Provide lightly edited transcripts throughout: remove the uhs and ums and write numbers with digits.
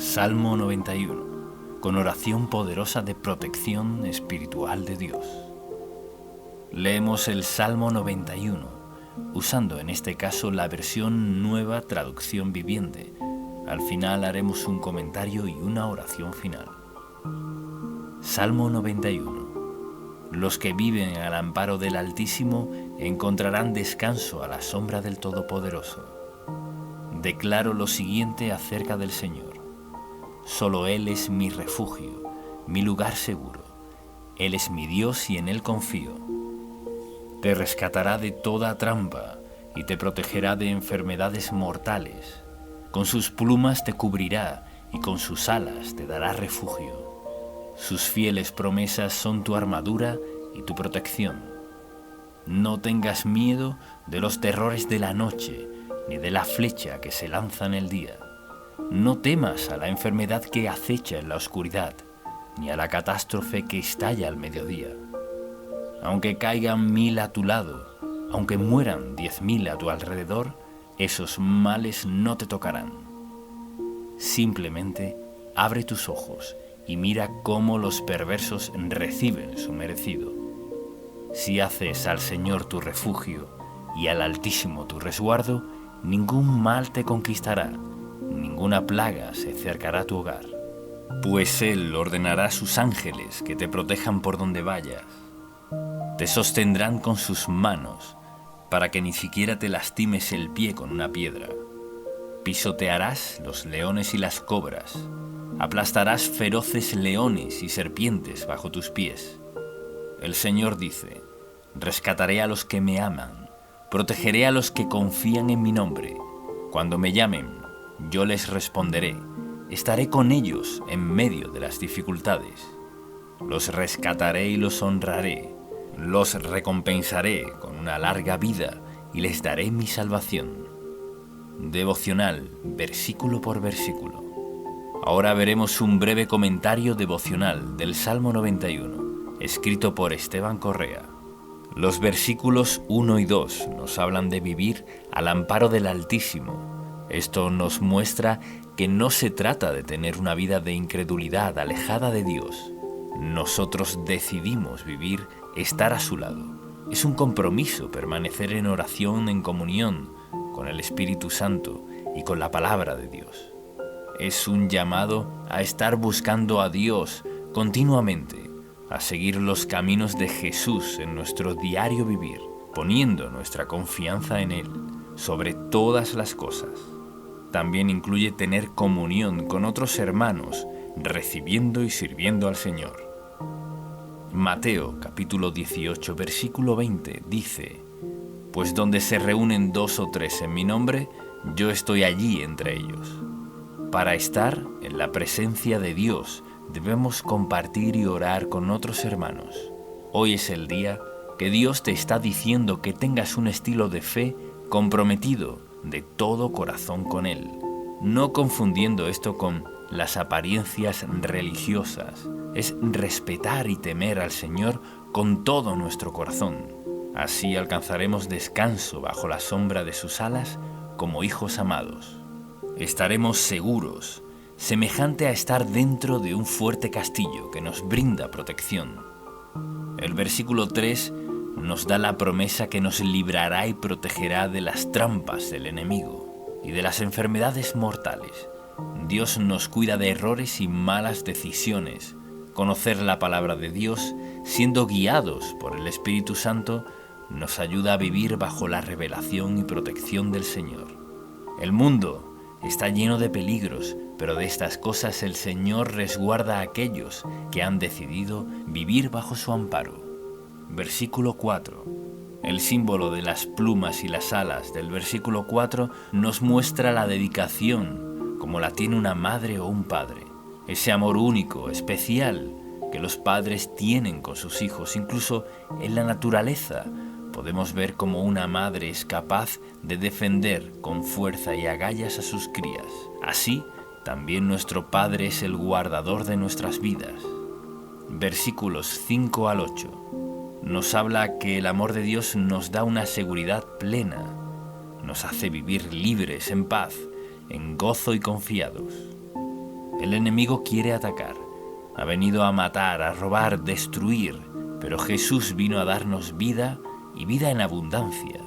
Salmo 91, con oración poderosa de protección espiritual de Dios. Leemos el Salmo 91, usando en este caso la versión Nueva Traducción Viviente. Al final haremos un comentario y una oración final. Salmo 91. Los que viven al amparo del Altísimo encontrarán descanso a la sombra del Todopoderoso. Declaro lo siguiente acerca del Señor. Solo Él es mi refugio, mi lugar seguro. Él es mi Dios y en Él confío. Te rescatará de toda trampa y te protegerá de enfermedades mortales. Con sus plumas te cubrirá y con sus alas te dará refugio. Sus fieles promesas son tu armadura y tu protección. No tengas miedo de los terrores de la noche, ni de la flecha que se lanza en el día. No temas a la enfermedad que acecha en la oscuridad, ni a la catástrofe que estalla al mediodía. Aunque caigan 1000 a tu lado, aunque mueran 10.000 a tu alrededor, esos males no te tocarán. Simplemente abre tus ojos y mira cómo los perversos reciben su merecido. Si haces al Señor tu refugio y al Altísimo tu resguardo, ningún mal te conquistará, ninguna plaga se acercará a tu hogar. Pues Él ordenará a sus ángeles que te protejan por donde vayas. Te sostendrán con sus manos para que ni siquiera te lastimes el pie con una piedra. Pisotearás los leones y las cobras. Aplastarás feroces leones y serpientes bajo tus pies. El Señor dice: rescataré a los que me aman, protegeré a los que confían en mi nombre. Cuando me llamen, yo les responderé. Estaré con ellos en medio de las dificultades. Los rescataré y los honraré. Los recompensaré con una larga vida y les daré mi salvación. Devocional, versículo por versículo. Ahora veremos un breve comentario devocional del Salmo 91, escrito por Esteban Correa. Los versículos 1 y 2 nos hablan de vivir al amparo del Altísimo. Esto nos muestra que no se trata de tener una vida de incredulidad alejada de Dios. Nosotros decidimos vivir, estar a su lado. Es un compromiso permanecer en oración, en comunión con el Espíritu Santo y con la palabra de Dios. Es un llamado a estar buscando a Dios continuamente, a seguir los caminos de Jesús en nuestro diario vivir, poniendo nuestra confianza en Él sobre todas las cosas. También incluye tener comunión con otros hermanos, recibiendo y sirviendo al Señor. Mateo capítulo 18 versículo 20 dice: pues donde se reúnen 2 o 3 en mi nombre, yo estoy allí entre ellos. Para estar en la presencia de Dios debemos compartir y orar con otros hermanos. Hoy es el día que Dios te está diciendo que tengas un estilo de fe comprometido de todo corazón con Él, no confundiendo esto con las apariencias religiosas. Es respetar y temer al Señor con todo nuestro corazón. Así alcanzaremos descanso bajo la sombra de sus alas como hijos amados. Estaremos seguros, semejante a estar dentro de un fuerte castillo que nos brinda protección. El versículo 3 nos da la promesa que nos librará y protegerá de las trampas del enemigo y de las enfermedades mortales. Dios nos cuida de errores y malas decisiones. Conocer la palabra de Dios, siendo guiados por el Espíritu Santo, nos ayuda a vivir bajo la revelación y protección del Señor. El mundo está lleno de peligros, pero de estas cosas el Señor resguarda a aquellos que han decidido vivir bajo su amparo. Versículo 4. El símbolo de las plumas y las alas del versículo 4 nos muestra la dedicación, como la tiene una madre o un padre. Ese amor único, especial, que los padres tienen con sus hijos. Incluso en la naturaleza podemos ver cómo una madre es capaz de defender con fuerza y agallas a sus crías. Así, también nuestro Padre es el guardador de nuestras vidas. Versículos 5 al 8. Nos habla que el amor de Dios nos da una seguridad plena. Nos hace vivir libres, en paz, en gozo y confiados. El enemigo quiere atacar. Ha venido a matar, a robar, destruir, pero Jesús vino a darnos vida y vida en abundancia.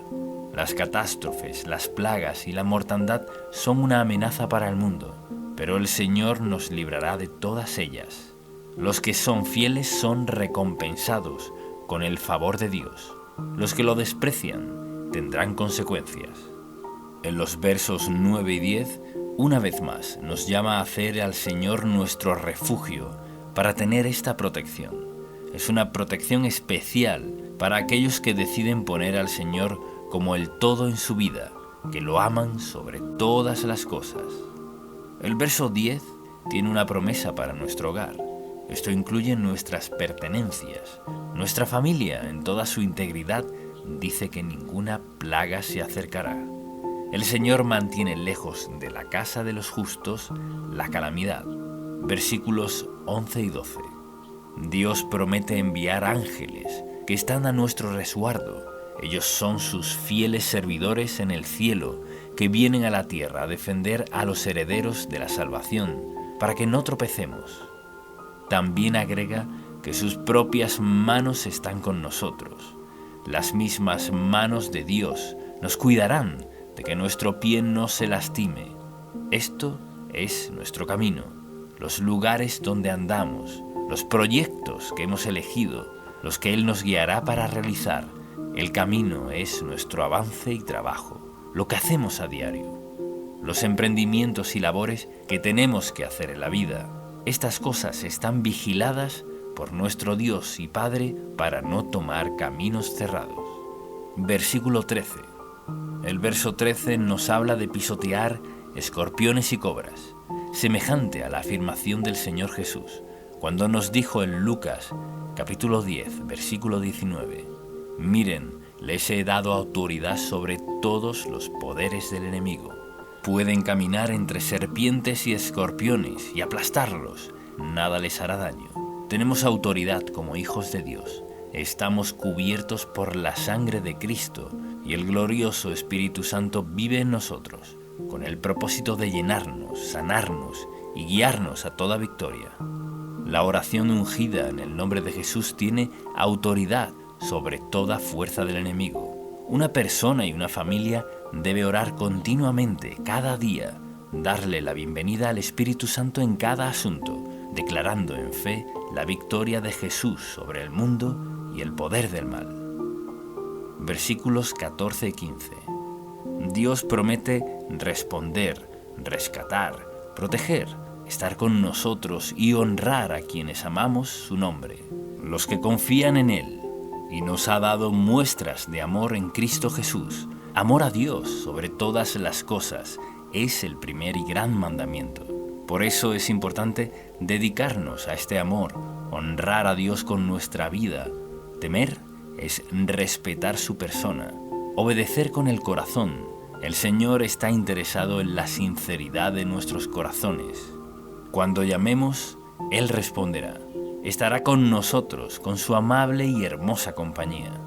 Las catástrofes, las plagas y la mortandad son una amenaza para el mundo, pero el Señor nos librará de todas ellas. Los que son fieles son recompensados con el favor de Dios. Los que lo desprecian tendrán consecuencias. En los versos 9 y 10, una vez más, nos llama a hacer al Señor nuestro refugio para tener esta protección. Es una protección especial para aquellos que deciden poner al Señor como el todo en su vida, que lo aman sobre todas las cosas. El verso 10 tiene una promesa para nuestro hogar. Esto incluye nuestras pertenencias. Nuestra familia, en toda su integridad, dice que ninguna plaga se acercará. El Señor mantiene lejos de la casa de los justos la calamidad. Versículos 11 y 12. Dios promete enviar ángeles que están a nuestro resguardo. Ellos son sus fieles servidores en el cielo, que vienen a la tierra a defender a los herederos de la salvación, para que no tropecemos. También agrega que sus propias manos están con nosotros. Las mismas manos de Dios nos cuidarán de que nuestro pie no se lastime. Esto es nuestro camino, los lugares donde andamos, los proyectos que hemos elegido, los que Él nos guiará para realizar. El camino es nuestro avance y trabajo, lo que hacemos a diario, los emprendimientos y labores que tenemos que hacer en la vida. Estas cosas están vigiladas por nuestro Dios y Padre para no tomar caminos cerrados. Versículo 13. El verso 13 nos habla de pisotear escorpiones y cobras, semejante a la afirmación del Señor Jesús, cuando nos dijo en Lucas, capítulo 10, versículo 19, «Miren, les he dado autoridad sobre todos los poderes del enemigo. Pueden caminar entre serpientes y escorpiones y aplastarlos. Nada les hará daño. Tenemos autoridad como hijos de Dios. Estamos cubiertos por la sangre de Cristo y el glorioso Espíritu Santo vive en nosotros, con el propósito de llenarnos, sanarnos y guiarnos a toda victoria. La oración ungida en el nombre de Jesús tiene autoridad sobre toda fuerza del enemigo. Una persona y una familia debe orar continuamente, cada día, darle la bienvenida al Espíritu Santo en cada asunto, declarando en fe la victoria de Jesús sobre el mundo y el poder del mal. Versículos 14 y 15. Dios promete responder, rescatar, proteger, estar con nosotros y honrar a quienes amamos su nombre, los que confían en Él, y nos ha dado muestras de amor en Cristo Jesús. Amor a Dios sobre todas las cosas es el primer y gran mandamiento. Por eso es importante dedicarnos a este amor, honrar a Dios con nuestra vida. Temer es respetar su persona, obedecer con el corazón. El Señor está interesado en la sinceridad de nuestros corazones. Cuando llamemos, Él responderá. Estará con nosotros, con su amable y hermosa compañía.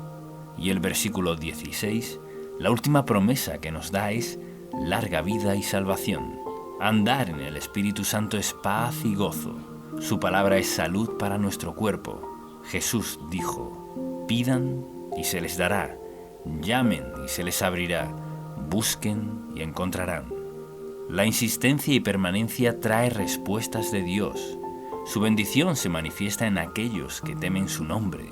Y el versículo 16, la última promesa que nos da es larga vida y salvación. Andar en el Espíritu Santo es paz y gozo. Su palabra es salud para nuestro cuerpo. Jesús dijo, pidan y se les dará, llamen y se les abrirá, busquen y encontrarán. La insistencia y permanencia trae respuestas de Dios. Su bendición se manifiesta en aquellos que temen su nombre.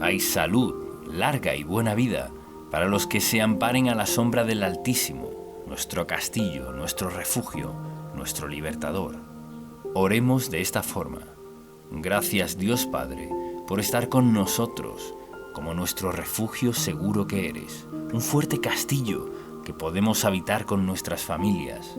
Hay salud, larga y buena vida para los que se amparen a la sombra del Altísimo, nuestro castillo, nuestro refugio, nuestro libertador. Oremos de esta forma. Gracias, Dios Padre, por estar con nosotros, como nuestro refugio seguro que eres, un fuerte castillo que podemos habitar con nuestras familias.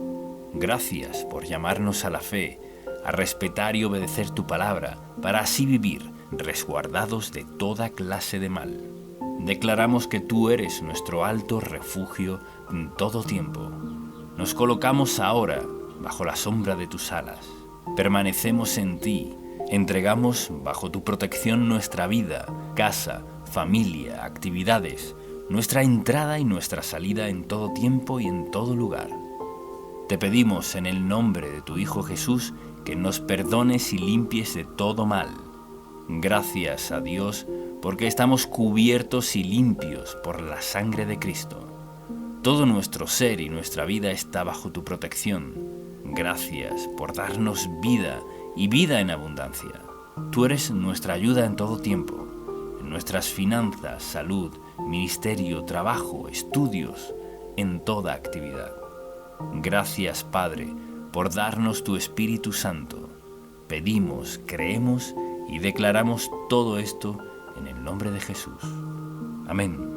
Gracias por llamarnos a la fe, a respetar y obedecer tu palabra, para así vivir resguardados de toda clase de mal. Declaramos que tú eres nuestro alto refugio en todo tiempo. Nos colocamos ahora bajo la sombra de tus alas. Permanecemos en ti. Entregamos bajo tu protección nuestra vida, casa, familia, actividades, nuestra entrada y nuestra salida en todo tiempo y en todo lugar. Te pedimos en el nombre de tu Hijo Jesús que nos perdones y limpies de todo mal. Gracias a Dios porque estamos cubiertos y limpios por la sangre de Cristo. Todo nuestro ser y nuestra vida está bajo tu protección. Gracias por darnos vida y vida en abundancia. Tú eres nuestra ayuda en todo tiempo, en nuestras finanzas, salud, ministerio, trabajo, estudios, en toda actividad. Gracias, Padre, por darnos tu Espíritu Santo. Pedimos, creemos y declaramos todo esto en el nombre de Jesús. Amén.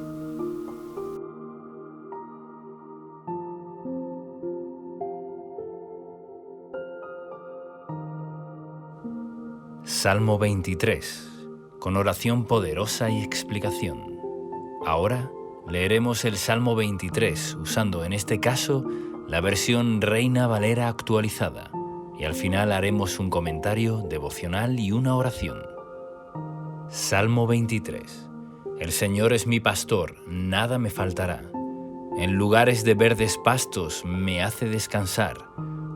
Salmo 23, con oración poderosa y explicación. Ahora leeremos el Salmo 23 usando en este caso la versión Reina Valera actualizada y al final haremos un comentario devocional y una oración. Salmo 23. El Señor es mi pastor, nada me faltará. En lugares de verdes pastos me hace descansar,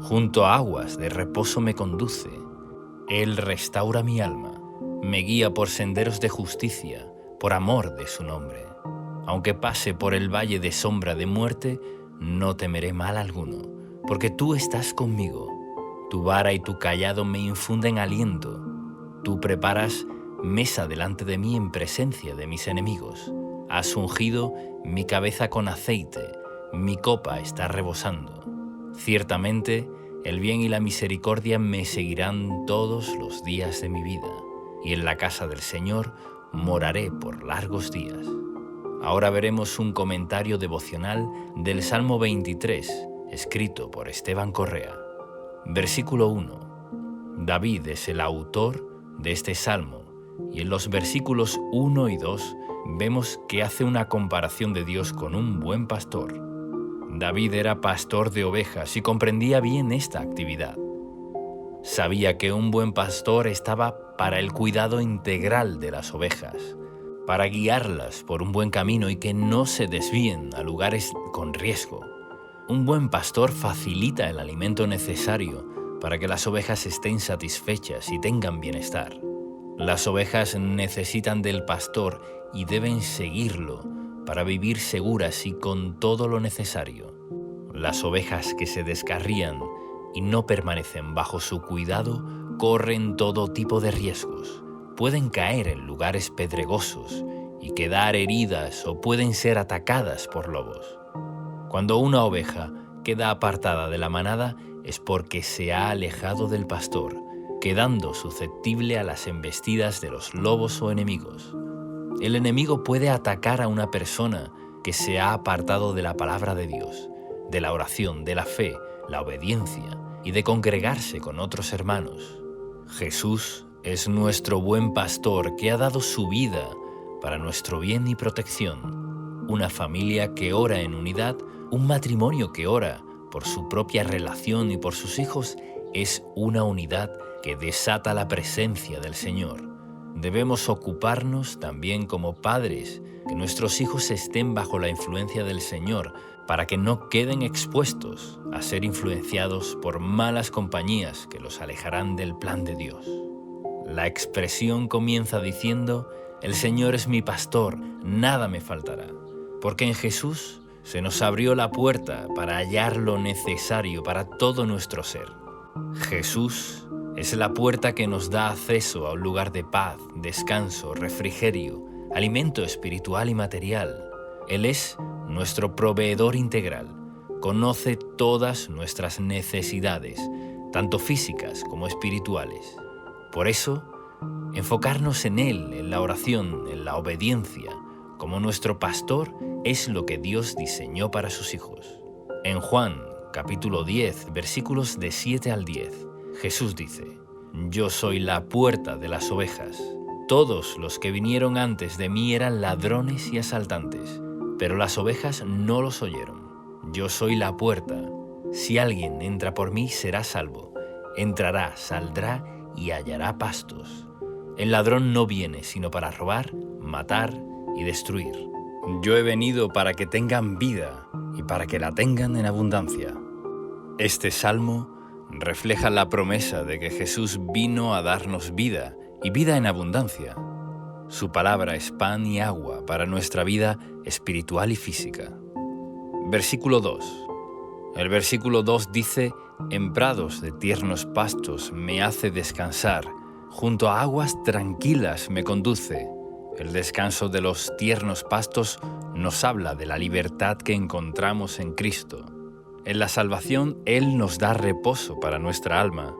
junto a aguas de reposo me conduce. Él restaura mi alma, me guía por senderos de justicia, por amor de su nombre. Aunque pase por el valle de sombra de muerte, no temeré mal alguno, porque tú estás conmigo. Tu vara y tu cayado me infunden aliento. Tú preparas mesa delante de mí en presencia de mis enemigos. Has ungido mi cabeza con aceite, mi copa está rebosando. Ciertamente, el bien y la misericordia me seguirán todos los días de mi vida, y en la casa del Señor moraré por largos días. Ahora veremos un comentario devocional del Salmo 23, escrito por Esteban Correa. Versículo 1. David es el autor de este salmo, y en los versículos 1 y 2 vemos que hace una comparación de Dios con un buen pastor. David era pastor de ovejas y comprendía bien esta actividad. Sabía que un buen pastor estaba para el cuidado integral de las ovejas, para guiarlas por un buen camino y que no se desvíen a lugares con riesgo. Un buen pastor facilita el alimento necesario para que las ovejas estén satisfechas y tengan bienestar. Las ovejas necesitan del pastor y deben seguirlo para vivir seguras y con todo lo necesario. Las ovejas que se descarrían y no permanecen bajo su cuidado corren todo tipo de riesgos. Pueden caer en lugares pedregosos y quedar heridas o pueden ser atacadas por lobos. Cuando una oveja queda apartada de la manada es porque se ha alejado del pastor, quedando susceptible a las embestidas de los lobos o enemigos. El enemigo puede atacar a una persona que se ha apartado de la palabra de Dios, de la oración, de la fe, la obediencia y de congregarse con otros hermanos. Jesús es nuestro buen pastor que ha dado su vida para nuestro bien y protección. Una familia que ora en unidad, un matrimonio que ora por su propia relación y por sus hijos, es una unidad que desata la presencia del Señor. Debemos ocuparnos también como padres, que nuestros hijos estén bajo la influencia del Señor, para que no queden expuestos a ser influenciados por malas compañías que los alejarán del plan de Dios. La expresión comienza diciendo: el Señor es mi pastor, nada me faltará, porque en Jesús se nos abrió la puerta para hallar lo necesario para todo nuestro ser. Jesús es la puerta que nos da acceso a un lugar de paz, descanso, refrigerio, alimento espiritual y material. Él es nuestro proveedor integral. Conoce todas nuestras necesidades, tanto físicas como espirituales. Por eso, enfocarnos en Él, en la oración, en la obediencia, como nuestro pastor, es lo que Dios diseñó para sus hijos. En Juan, capítulo 10, versículos de 7 al 10, Jesús dice: Yo soy la puerta de las ovejas. Todos los que vinieron antes de mí eran ladrones y asaltantes, pero las ovejas no los oyeron. Yo soy la puerta. Si alguien entra por mí, será salvo. Entrará, saldrá y hallará pastos. El ladrón no viene sino para robar, matar y destruir. Yo he venido para que tengan vida y para que la tengan en abundancia. Este salmo refleja la promesa de que Jesús vino a darnos vida y vida en abundancia. Su palabra es pan y agua para nuestra vida espiritual y física. Versículo 2. El versículo 2 dice: «En prados de tiernos pastos me hace descansar, junto a aguas tranquilas me conduce». El descanso de los tiernos pastos nos habla de la libertad que encontramos en Cristo. En la salvación, Él nos da reposo para nuestra alma,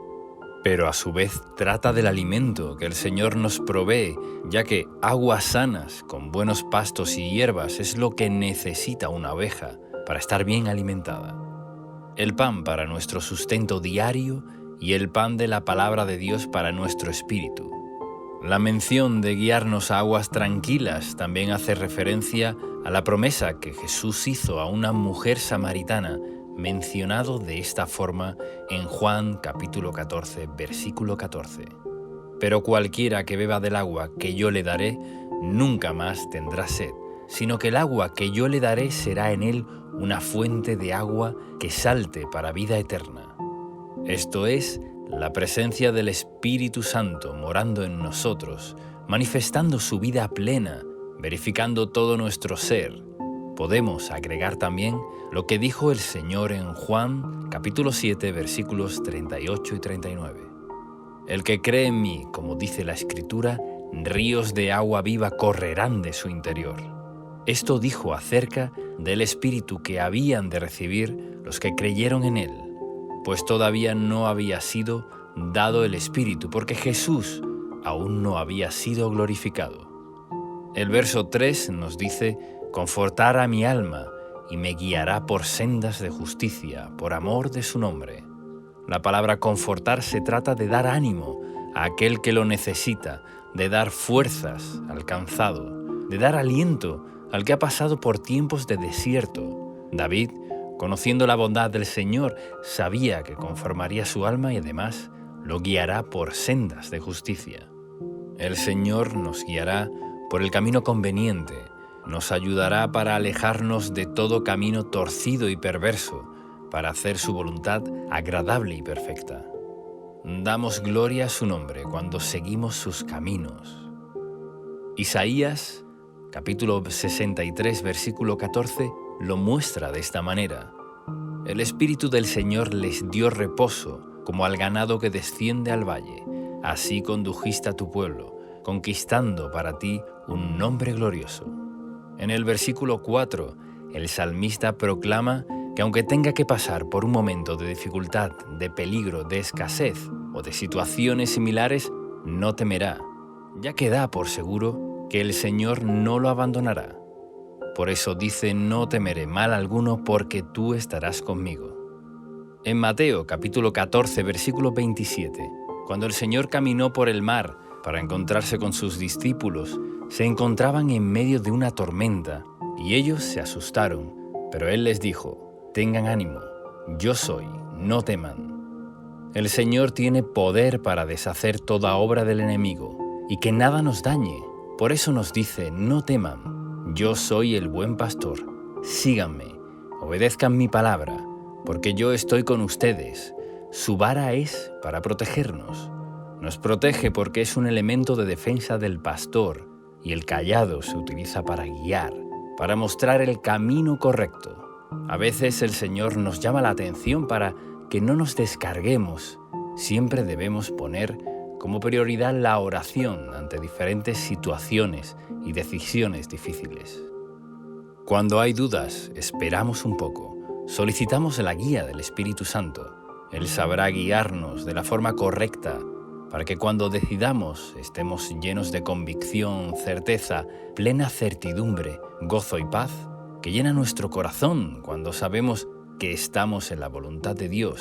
pero a su vez trata del alimento que el Señor nos provee, ya que aguas sanas, con buenos pastos y hierbas, es lo que necesita una oveja para estar bien alimentada. El pan para nuestro sustento diario y el pan de la palabra de Dios para nuestro espíritu. La mención de guiarnos a aguas tranquilas también hace referencia a la promesa que Jesús hizo a una mujer samaritana, mencionado de esta forma en Juan capítulo 14, versículo 14. «Pero cualquiera que beba del agua que yo le daré, nunca más tendrá sed, sino que el agua que yo le daré será en él una fuente de agua que salte para vida eterna». Esto es, la presencia del Espíritu Santo morando en nosotros, manifestando su vida plena, verificando todo nuestro ser. Podemos agregar también lo que dijo el Señor en Juan capítulo 7, versículos 38 y 39. «El que cree en mí, como dice la Escritura, ríos de agua viva correrán de su interior». Esto dijo acerca del Espíritu que habían de recibir los que creyeron en Él, pues todavía no había sido dado el Espíritu, porque Jesús aún no había sido glorificado. El verso 3 nos dice: «Confortará mi alma y me guiará por sendas de justicia, por amor de su nombre». La palabra confortar se trata de dar ánimo a aquel que lo necesita, de dar fuerzas al cansado, de dar aliento al que ha pasado por tiempos de desierto. David, conociendo la bondad del Señor, sabía que conformaría su alma y además lo guiará por sendas de justicia. El Señor nos guiará por el camino conveniente, nos ayudará para alejarnos de todo camino torcido y perverso, para hacer su voluntad agradable y perfecta. Damos gloria a su nombre cuando seguimos sus caminos. Isaías, capítulo 63, versículo 14, lo muestra de esta manera: «El Espíritu del Señor les dio reposo, como al ganado que desciende al valle. Así condujiste a tu pueblo, conquistando para ti un nombre glorioso». En el versículo 4, el salmista proclama que aunque tenga que pasar por un momento de dificultad, de peligro, de escasez o de situaciones similares, no temerá, ya que da por seguro que el Señor no lo abandonará. Por eso dice: «No temeré mal alguno, porque tú estarás conmigo». En Mateo capítulo 14, versículo 27, cuando el Señor caminó por el mar para encontrarse con sus discípulos, se encontraban en medio de una tormenta y ellos se asustaron, pero Él les dijo: «Tengan ánimo, yo soy, no teman». El Señor tiene poder para deshacer toda obra del enemigo y que nada nos dañe. Por eso nos dice: «No teman, yo soy el buen pastor, síganme, obedezcan mi palabra, porque yo estoy con ustedes». Su vara es para protegernos. Nos protege porque es un elemento de defensa del pastor, y el cayado se utiliza para guiar, para mostrar el camino correcto. A veces el Señor nos llama la atención para que no nos descarguemos. Siempre debemos poner como prioridad la oración ante diferentes situaciones y decisiones difíciles. Cuando hay dudas, esperamos un poco. Solicitamos la guía del Espíritu Santo. Él sabrá guiarnos de la forma correcta para que cuando decidamos estemos llenos de convicción, certeza, plena certidumbre, gozo y paz, que llena nuestro corazón cuando sabemos que estamos en la voluntad de Dios.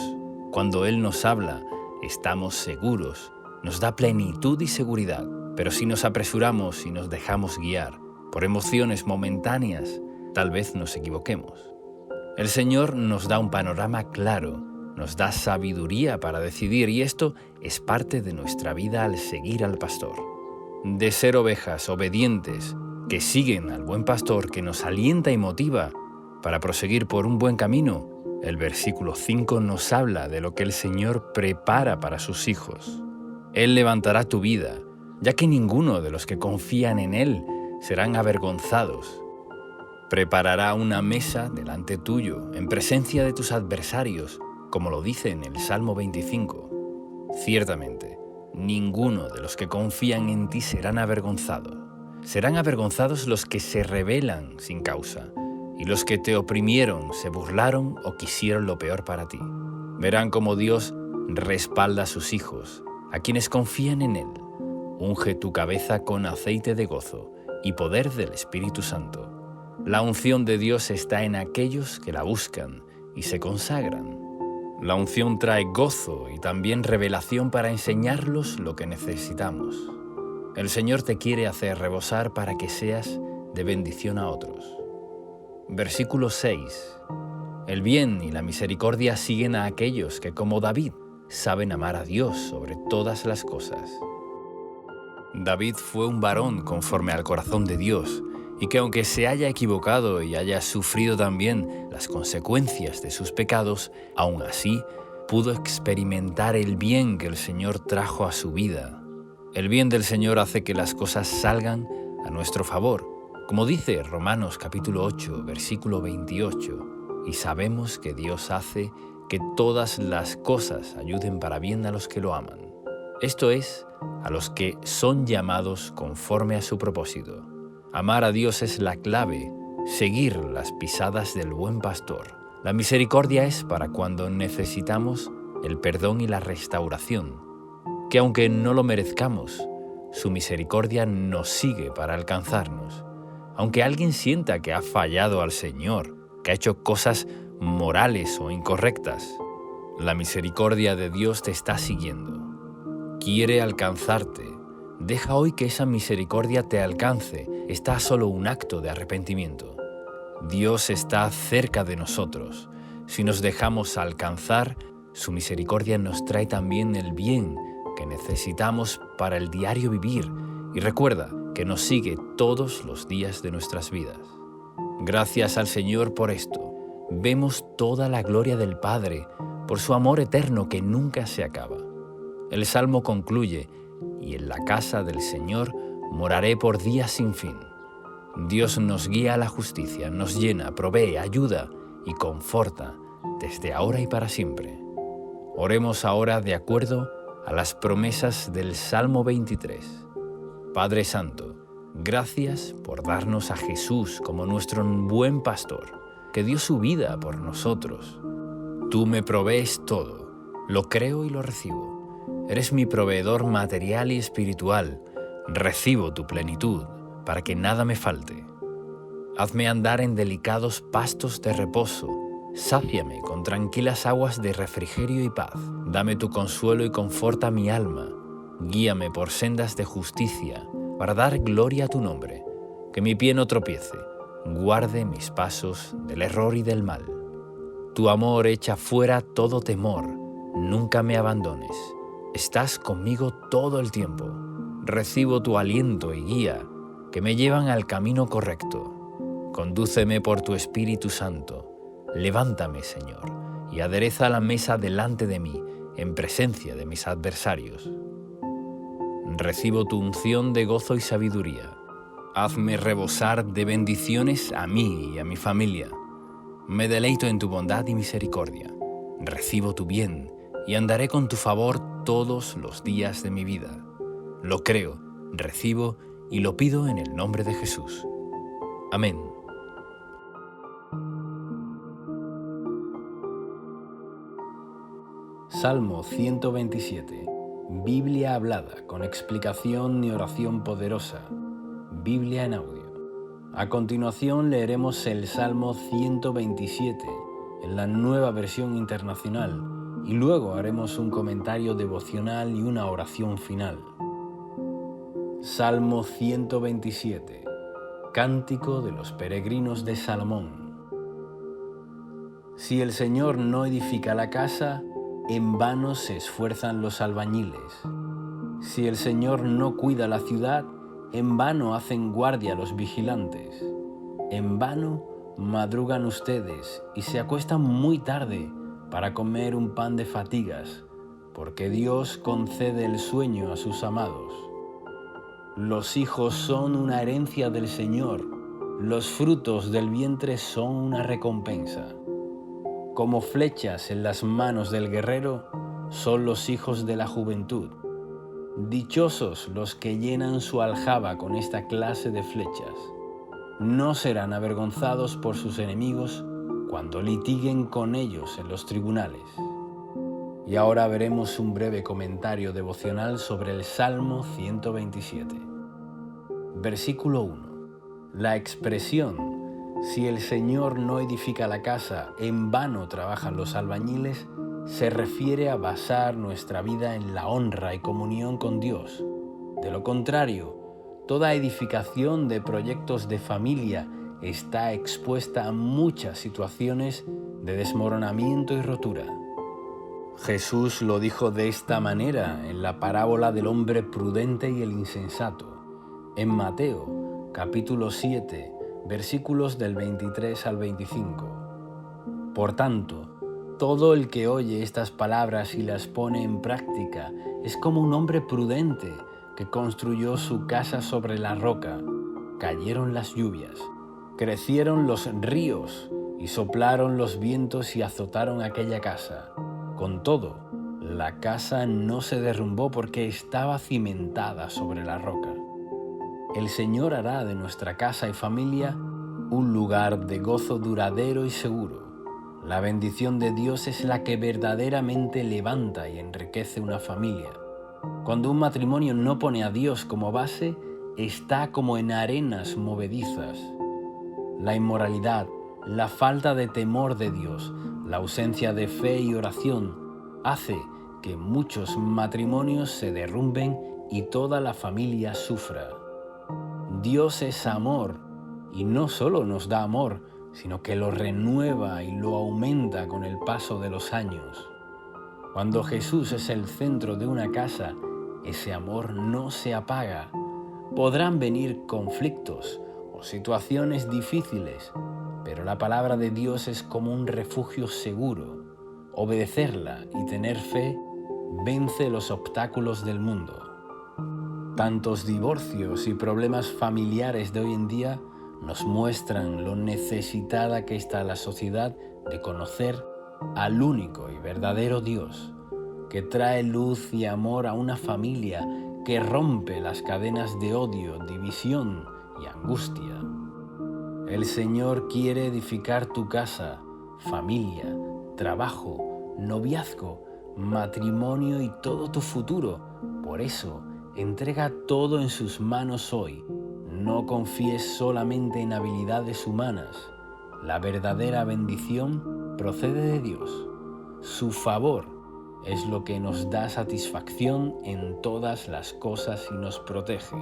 Cuando Él nos habla, estamos seguros, nos da plenitud y seguridad. Pero si nos apresuramos y nos dejamos guiar por emociones momentáneas, tal vez nos equivoquemos. El Señor nos da un panorama claro, nos da sabiduría para decidir, y esto es parte de nuestra vida al seguir al pastor. De ser ovejas obedientes que siguen al buen pastor que nos alienta y motiva para proseguir por un buen camino, El versículo 5 nos habla de lo que el Señor prepara para sus hijos. Él levantará tu vida, ya que ninguno de los que confían en Él serán avergonzados. Preparará una mesa delante tuyo, en presencia de tus adversarios, como lo dice en el Salmo 25. Ciertamente, ninguno de los que confían en ti serán avergonzados. Serán avergonzados los que se rebelan sin causa, y los que te oprimieron, se burlaron o quisieron lo peor para ti. Verán cómo Dios respalda a sus hijos, a quienes confían en Él. Unge tu cabeza con aceite de gozo y poder del Espíritu Santo. La unción de Dios está en aquellos que la buscan y se consagran. La unción trae gozo y también revelación para enseñarlos lo que necesitamos. El Señor te quiere hacer rebosar para que seas de bendición a otros. Versículo 6. El bien y la misericordia siguen a aquellos que, como David, saben amar a Dios sobre todas las cosas. David fue un varón conforme al corazón de Dios, y que aunque se haya equivocado y haya sufrido también las consecuencias de sus pecados, aún así pudo experimentar el bien que el Señor trajo a su vida. El bien del Señor hace que las cosas salgan a nuestro favor, como dice Romanos capítulo 8, versículo 28, y sabemos que Dios hace que todas las cosas ayuden para bien a los que lo aman. Esto es, a los que son llamados conforme a su propósito. Amar a Dios es la clave, seguir las pisadas del buen pastor. La misericordia es para cuando necesitamos el perdón y la restauración, que aunque no lo merezcamos, su misericordia nos sigue para alcanzarnos. Aunque alguien sienta que ha fallado al Señor, que ha hecho cosas morales o incorrectas, la misericordia de Dios te está siguiendo. Quiere alcanzarte. Deja hoy que esa misericordia te alcance. Está solo un acto de arrepentimiento. Dios está cerca de nosotros. Si nos dejamos alcanzar, su misericordia nos trae también el bien que necesitamos para el diario vivir. Y recuerda que nos sigue todos los días de nuestras vidas. Gracias al Señor por esto. Vemos toda la gloria del Padre por su amor eterno que nunca se acaba. El Salmo concluye: y en la casa del Señor moraré por días sin fin. Dios nos guía a la justicia, nos llena, provee, ayuda y conforta desde ahora y para siempre. Oremos ahora de acuerdo a las promesas del Salmo 23. Padre Santo, gracias por darnos a Jesús como nuestro buen pastor, que dio su vida por nosotros. Tú me provees todo, lo creo y lo recibo. Eres mi proveedor material y espiritual. Recibo tu plenitud para que nada me falte. Hazme andar en delicados pastos de reposo. Sáciame con tranquilas aguas de refrigerio y paz. Dame tu consuelo y conforta mi alma. Guíame por sendas de justicia para dar gloria a tu nombre. Que mi pie no tropiece. Guarde mis pasos del error y del mal. Tu amor echa fuera todo temor. Nunca me abandones. Estás conmigo todo el tiempo. Recibo tu aliento y guía, que me llevan al camino correcto. Condúceme por tu Espíritu Santo. Levántame, Señor, y adereza la mesa delante de mí, en presencia de mis adversarios. Recibo tu unción de gozo y sabiduría. Hazme rebosar de bendiciones a mí y a mi familia. Me deleito en tu bondad y misericordia. Recibo tu bien y andaré con tu favor todos los días de mi vida. Lo creo, recibo y lo pido en el nombre de Jesús. Amén. Salmo 127. Biblia hablada con explicación y oración poderosa. Biblia en audio. A continuación leeremos el Salmo 127 en la Nueva Versión Internacional y luego haremos un comentario devocional y una oración final. Salmo 127. Cántico de los peregrinos de Salomón. Si el Señor no edifica la casa, en vano se esfuerzan los albañiles. Si el Señor no cuida la ciudad, en vano hacen guardia los vigilantes. En vano Madrugan ustedes y se acuestan muy tarde para comer un pan de fatigas, porque Dios concede el sueño a sus amados. Los hijos son una herencia del Señor, los frutos del vientre son una recompensa. Como flechas en las manos del guerrero son los hijos de la juventud. Dichosos los que llenan su aljaba con esta clase de flechas. No serán avergonzados por sus enemigos cuando litiguen con ellos en los tribunales. Y ahora veremos un breve comentario devocional sobre el Salmo 127. Versículo 1. La expresión "si el Señor no edifica la casa, en vano trabajan los albañiles", se refiere a basar nuestra vida en la honra y comunión con Dios. De lo contrario, toda edificación de proyectos de familia está expuesta a muchas situaciones de desmoronamiento y rotura. Jesús lo dijo de esta manera en la parábola del hombre prudente y el insensato, en Mateo, capítulo 7, versículos del 23 al 25. Por tanto, todo el que oye estas palabras y las pone en práctica es como un hombre prudente que construyó su casa sobre la roca. Cayeron las lluvias, crecieron los ríos y soplaron los vientos y azotaron aquella casa. Con todo, la casa no se derrumbó porque estaba cimentada sobre la roca. El Señor hará de nuestra casa y familia un lugar de gozo duradero y seguro. La bendición de Dios es la que verdaderamente levanta y enriquece una familia. Cuando un matrimonio no pone a Dios como base, está como en arenas movedizas. La inmoralidad, la falta de temor de Dios, la ausencia de fe y oración hace que muchos matrimonios se derrumben y toda la familia sufra. Dios es amor y no solo nos da amor, sino que lo renueva y lo aumenta con el paso de los años. Cuando Jesús es el centro de una casa, ese amor no se apaga. Podrán venir conflictos o situaciones difíciles, pero la palabra de Dios es como un refugio seguro. Obedecerla y tener fe vence los obstáculos del mundo. Tantos divorcios y problemas familiares de hoy en día nos muestran lo necesitada que está la sociedad de conocer al único y verdadero Dios, que trae luz y amor a una familia, que rompe las cadenas de odio, división y angustia. El Señor quiere edificar tu casa, familia, trabajo, noviazgo, matrimonio y todo tu futuro. Por eso, entrega todo en sus manos hoy. No confíes solamente en habilidades humanas. La verdadera bendición procede de Dios. Su favor es lo que nos da satisfacción en todas las cosas y nos protege.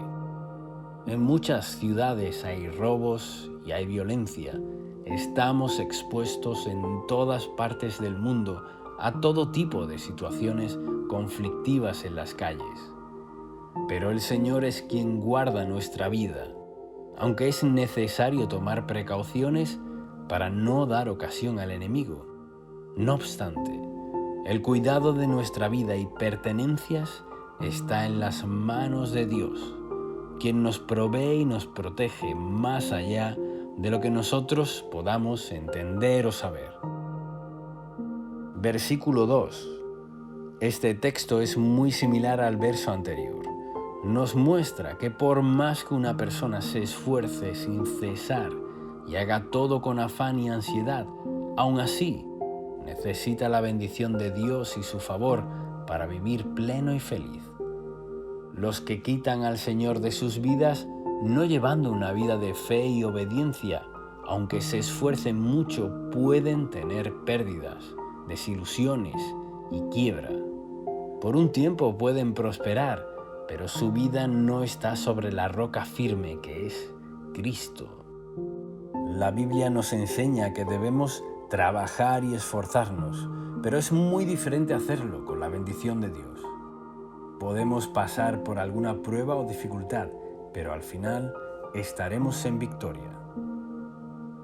En muchas ciudades hay robos y hay violencia. Estamos expuestos en todas partes del mundo a todo tipo de situaciones conflictivas en las calles. Pero el Señor es quien guarda nuestra vida, aunque es necesario tomar precauciones para no dar ocasión al enemigo. No obstante, el cuidado de nuestra vida y pertenencias está en las manos de Dios, quien nos provee y nos protege más allá de lo que nosotros podamos entender o saber. Versículo 2. Este texto es muy similar al verso anterior. Nos muestra que por más que una persona se esfuerce sin cesar y haga todo con afán y ansiedad, aún así necesita la bendición de Dios y su favor para vivir pleno y feliz. Los que quitan al Señor de sus vidas, no llevando una vida de fe y obediencia, aunque se esfuercen mucho, pueden tener pérdidas, desilusiones y quiebra. Por un tiempo pueden prosperar, pero su vida no está sobre la roca firme que es Cristo. La Biblia nos enseña que debemos trabajar y esforzarnos, pero es muy diferente hacerlo con la bendición de Dios. Podemos pasar por alguna prueba o dificultad, pero al final estaremos en victoria.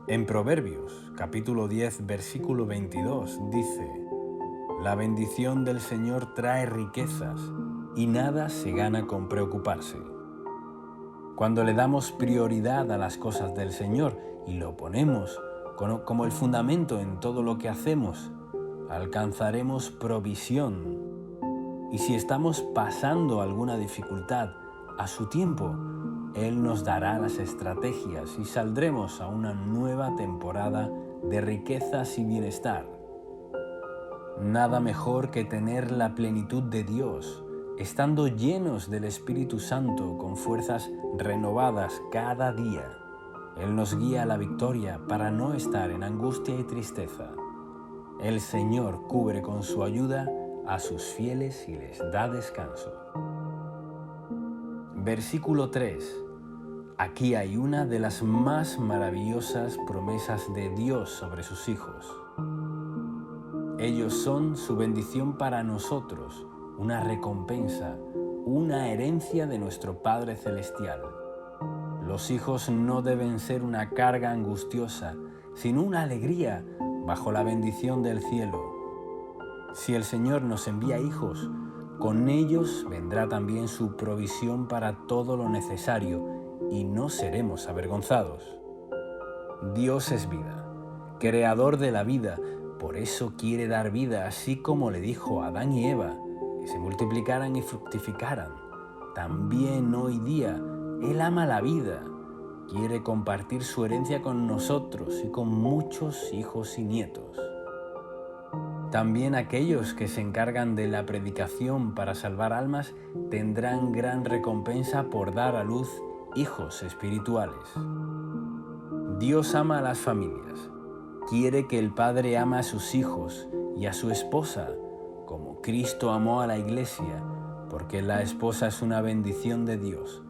En Proverbios, capítulo 10, versículo 22, dice: La bendición del Señor trae riquezas y nada se gana con preocuparse. Cuando le damos prioridad a las cosas del Señor y lo ponemos como el fundamento en todo lo que hacemos, alcanzaremos provisión. Y si estamos pasando alguna dificultad, a su tiempo, Él nos dará las estrategias y saldremos a una nueva temporada de riquezas y bienestar. Nada mejor que tener la plenitud de Dios, estando llenos del Espíritu Santo con fuerzas renovadas cada día. Él nos guía a la victoria para no estar en angustia y tristeza. El Señor cubre con su ayuda a sus fieles y les da descanso. Versículo 3. Aquí hay una de las más maravillosas promesas de Dios sobre sus hijos. Ellos son su bendición para nosotros, una recompensa, una herencia de nuestro Padre Celestial. Los hijos no deben ser una carga angustiosa, sino una alegría bajo la bendición del cielo. Si el Señor nos envía hijos, con ellos vendrá también su provisión para todo lo necesario y no seremos avergonzados. Dios es vida, creador de la vida, por eso quiere dar vida, así como le dijo a Adán y Eva, que se multiplicaran y fructificaran. También hoy día, Él ama la vida, quiere compartir su herencia con nosotros y con muchos hijos y nietos. También aquellos que se encargan de la predicación para salvar almas tendrán gran recompensa por dar a luz hijos espirituales. Dios ama a las familias. Quiere que el Padre ama a sus hijos y a su esposa, como Cristo amó a la Iglesia, porque la esposa es una bendición de Dios.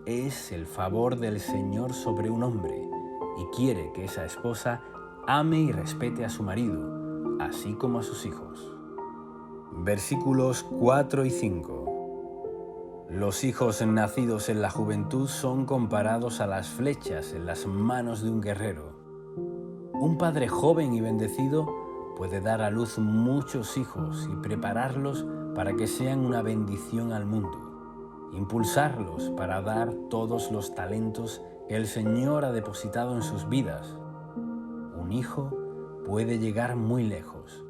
Es el favor del Señor sobre un hombre y quiere que esa esposa ame y respete a su marido, así como a sus hijos. Versículos 4 y 5. Los hijos nacidos en la juventud son comparados a las flechas en las manos de un guerrero. Un padre joven y bendecido puede dar a luz muchos hijos y prepararlos para que sean una bendición al mundo, impulsarlos para dar todos los talentos que el Señor ha depositado en sus vidas. Un hijo puede llegar muy lejos,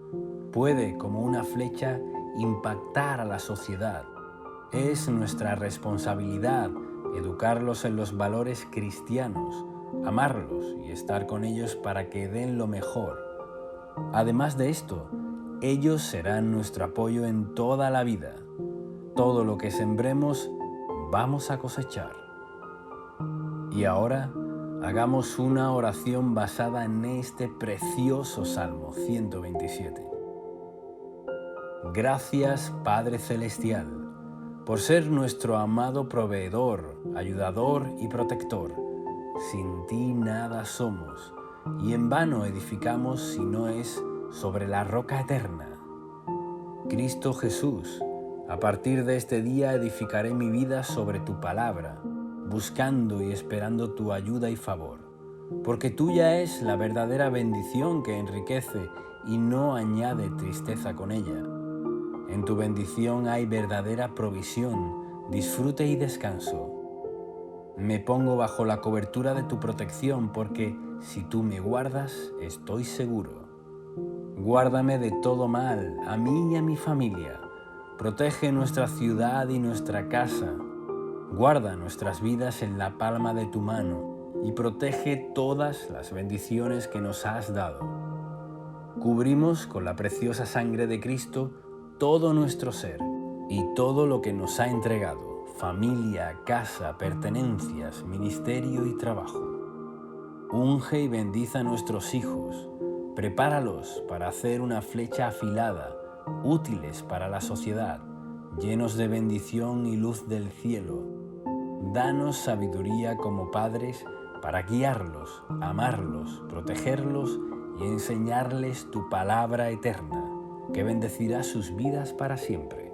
puede, como una flecha, impactar a la sociedad. Es nuestra responsabilidad educarlos en los valores cristianos, amarlos y estar con ellos para que den lo mejor. Además de esto, ellos serán nuestro apoyo en toda la vida. Todo lo que sembremos, vamos a cosechar. Y ahora, hagamos una oración basada en este precioso Salmo 127. Gracias, Padre Celestial, por ser nuestro amado proveedor, ayudador y protector. Sin ti nada somos, y en vano edificamos si no es sobre la roca eterna. Cristo Jesús, a partir de este día edificaré mi vida sobre tu palabra, buscando y esperando tu ayuda y favor, porque tuya es la verdadera bendición que enriquece y no añade tristeza con ella. En tu bendición hay verdadera provisión, disfrute y descanso. Me pongo bajo la cobertura de tu protección porque si tú me guardas, estoy seguro. Guárdame de todo mal, a mí y a mi familia. Protege nuestra ciudad y nuestra casa. Guarda nuestras vidas en la palma de tu mano y protege todas las bendiciones que nos has dado. Cubrimos con la preciosa sangre de Cristo todo nuestro ser y todo lo que nos ha entregado. Familia, casa, pertenencias, ministerio y trabajo. Unge y bendice a nuestros hijos. Prepáralos para hacer una flecha afilada, útiles para la sociedad, llenos de bendición y luz del cielo. Danos sabiduría como padres para guiarlos, amarlos, protegerlos y enseñarles tu palabra eterna, que bendecirá sus vidas para siempre.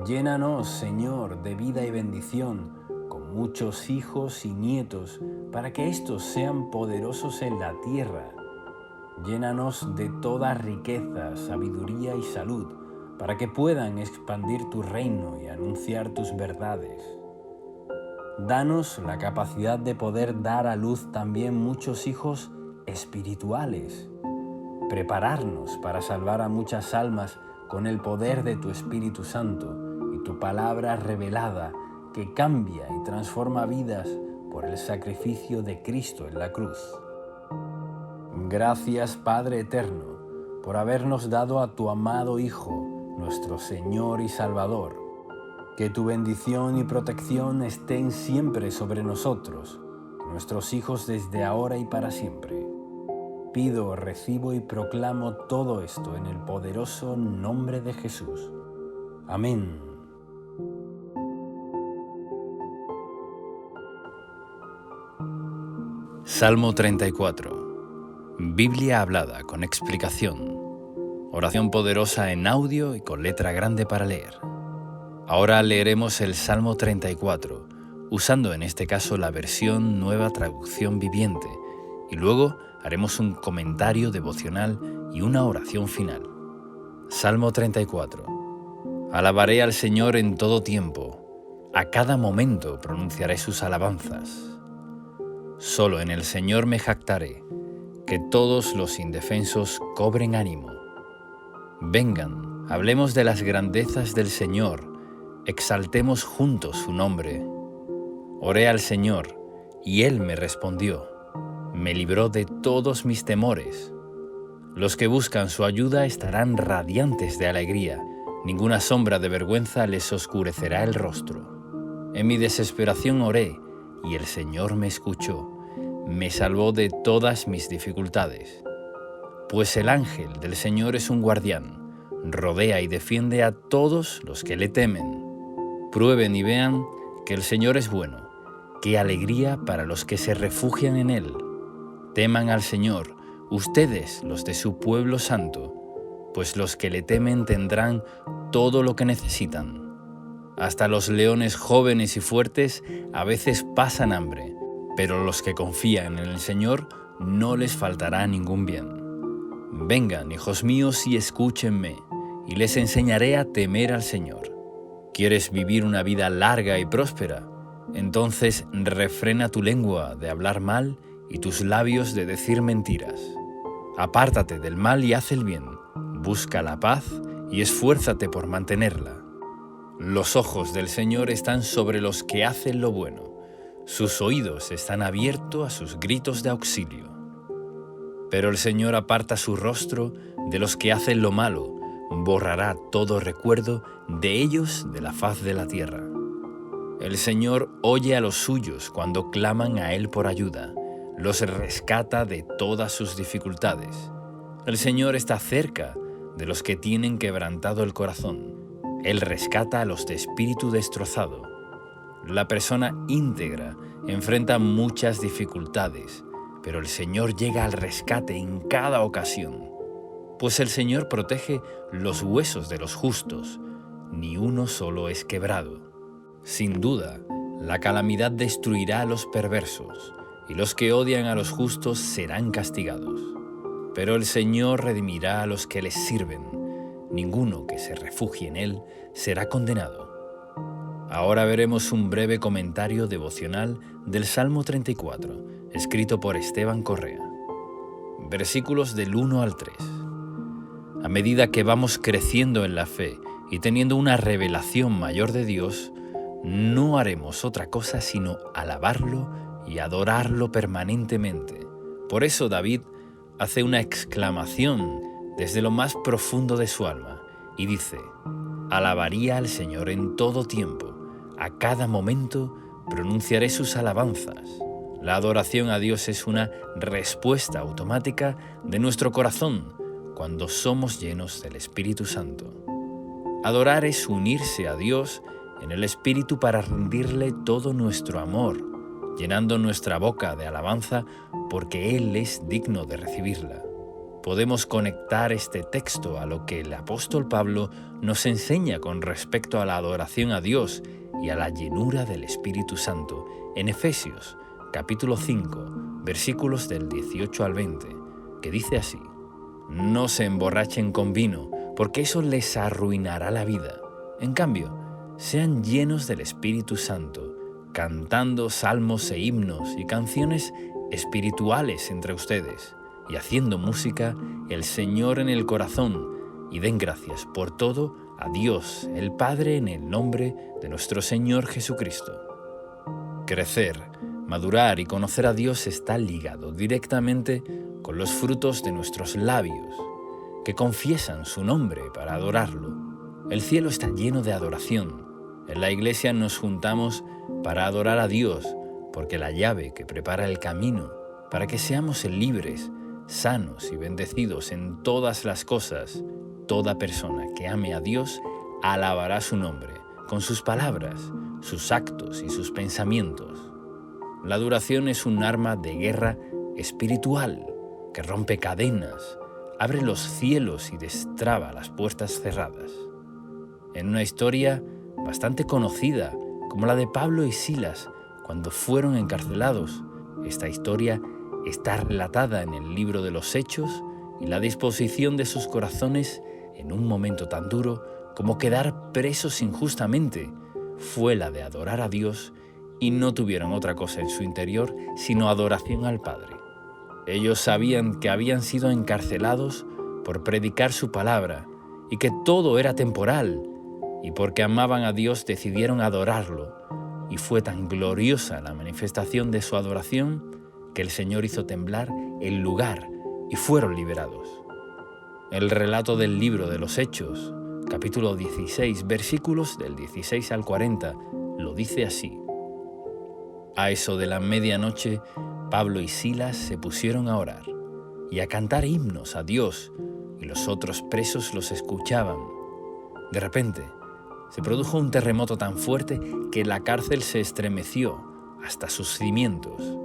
Llénanos, Señor, de vida y bendición, con muchos hijos y nietos, para que éstos sean poderosos en la tierra. Llénanos de toda riqueza, sabiduría y salud, para que puedan expandir tu reino y anunciar tus verdades. Danos la capacidad de poder dar a luz también muchos hijos espirituales. Prepararnos para salvar a muchas almas con el poder de tu Espíritu Santo y tu palabra revelada que cambia y transforma vidas por el sacrificio de Cristo en la cruz. Gracias, Padre Eterno, por habernos dado a tu amado Hijo, nuestro Señor y Salvador. Que tu bendición y protección estén siempre sobre nosotros, nuestros hijos desde ahora y para siempre. Pido, recibo y proclamo todo esto en el poderoso nombre de Jesús. Amén. Salmo 34. Biblia hablada con explicación. Oración poderosa en audio y con letra grande para leer. Ahora leeremos el Salmo 34, usando en este caso la versión Nueva Traducción Viviente, y luego haremos un comentario devocional y una oración final. Salmo 34. Alabaré al Señor en todo tiempo, a cada momento pronunciaré sus alabanzas. Solo en el Señor me jactaré, que todos los indefensos cobren ánimo. Vengan, hablemos de las grandezas del Señor, exaltemos juntos su nombre. Oré al Señor, y Él me respondió, me libró de todos mis temores. Los que buscan su ayuda estarán radiantes de alegría, ninguna sombra de vergüenza les oscurecerá el rostro. En mi desesperación oré, y el Señor me escuchó, me salvó de todas mis dificultades. Pues el ángel del Señor es un guardián, rodea y defiende a todos los que le temen. Prueben y vean que el Señor es bueno, qué alegría para los que se refugian en Él. Teman al Señor, ustedes los de su pueblo santo, pues los que le temen tendrán todo lo que necesitan. Hasta los leones jóvenes y fuertes a veces pasan hambre, pero los que confían en el Señor no les faltará ningún bien. Vengan, hijos míos, y escúchenme, y les enseñaré a temer al Señor. ¿Quieres vivir una vida larga y próspera? Entonces refrena tu lengua de hablar mal y tus labios de decir mentiras. Apártate del mal y haz el bien. Busca la paz y esfuérzate por mantenerla. Los ojos del Señor están sobre los que hacen lo bueno. Sus oídos están abiertos a sus gritos de auxilio. Pero el Señor aparta su rostro de los que hacen lo malo, borrará todo recuerdo de ellos de la faz de la tierra. El Señor oye a los suyos cuando claman a Él por ayuda, los rescata de todas sus dificultades. El Señor está cerca de los que tienen quebrantado el corazón. Él rescata a los de espíritu destrozado. La persona íntegra enfrenta muchas dificultades, pero el Señor llega al rescate en cada ocasión. Pues el Señor protege los huesos de los justos, ni uno solo es quebrado. Sin duda, la calamidad destruirá a los perversos, y los que odian a los justos serán castigados. Pero el Señor redimirá a los que les sirven. Ninguno que se refugie en Él será condenado. Ahora veremos un breve comentario devocional del Salmo 34, escrito por Esteban Correa. Versículos del 1 al 3. A medida que vamos creciendo en la fe y teniendo una revelación mayor de Dios, no haremos otra cosa sino alabarlo y adorarlo permanentemente. Por eso David hace una exclamación desde lo más profundo de su alma y dice: alabaría al Señor en todo tiempo, a cada momento pronunciaré sus alabanzas. La adoración a Dios es una respuesta automática de nuestro corazón cuando somos llenos del Espíritu Santo. Adorar es unirse a Dios en el Espíritu para rendirle todo nuestro amor, llenando nuestra boca de alabanza porque Él es digno de recibirla. Podemos conectar este texto a lo que el apóstol Pablo nos enseña con respecto a la adoración a Dios y a la llenura del Espíritu Santo, en Efesios capítulo 5, versículos del 18 al 20, que dice así: No se emborrachen con vino, porque eso les arruinará la vida. En cambio, sean llenos del Espíritu Santo, cantando salmos e himnos y canciones espirituales entre ustedes, y haciendo música el Señor en el corazón, y den gracias por todo a Dios el Padre en el nombre de nuestro Señor Jesucristo. Crecer, madurar y conocer a Dios está ligado directamente con los frutos de nuestros labios, que confiesan su nombre para adorarlo. El cielo está lleno de adoración. En la iglesia nos juntamos para adorar a Dios, porque la llave que prepara el camino para que seamos libres, sanos y bendecidos en todas las cosas, toda persona que ame a Dios alabará su nombre, con sus palabras, sus actos y sus pensamientos. La adoración es un arma de guerra espiritual que rompe cadenas, abre los cielos y destraba las puertas cerradas. En una historia bastante conocida, como la de Pablo y Silas cuando fueron encarcelados, esta historia está relatada en el libro de los Hechos, y la disposición de sus corazones en un momento tan duro como quedar presos injustamente fue la de adorar a Dios, y no tuvieron otra cosa en su interior sino adoración al Padre. Ellos sabían que habían sido encarcelados por predicar su palabra y que todo era temporal, y porque amaban a Dios decidieron adorarlo, y fue tan gloriosa la manifestación de su adoración que el Señor hizo temblar el lugar y fueron liberados. El relato del libro de los Hechos, capítulo 16, versículos del 16 al 40, lo dice así: A eso de la medianoche, Pablo y Silas se pusieron a orar y a cantar himnos a Dios, y los otros presos los escuchaban. De repente, se produjo un terremoto tan fuerte que la cárcel se estremeció hasta sus cimientos.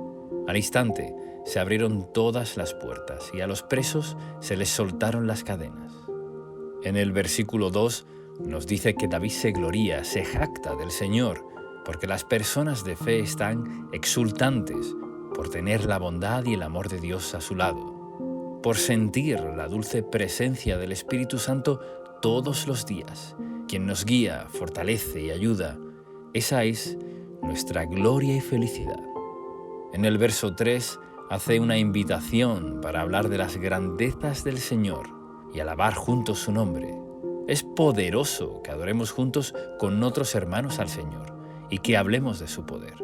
Al instante, se abrieron todas las puertas y a los presos se les soltaron las cadenas. En el versículo 2 nos dice que David se gloría, se jacta del Señor, porque las personas de fe están exultantes por tener la bondad y el amor de Dios a su lado, por sentir la dulce presencia del Espíritu Santo todos los días, quien nos guía, fortalece y ayuda. Esa es nuestra gloria y felicidad. En el verso 3 hace una invitación para hablar de las grandezas del Señor y alabar juntos su nombre. Es poderoso que adoremos juntos con otros hermanos al Señor y que hablemos de su poder.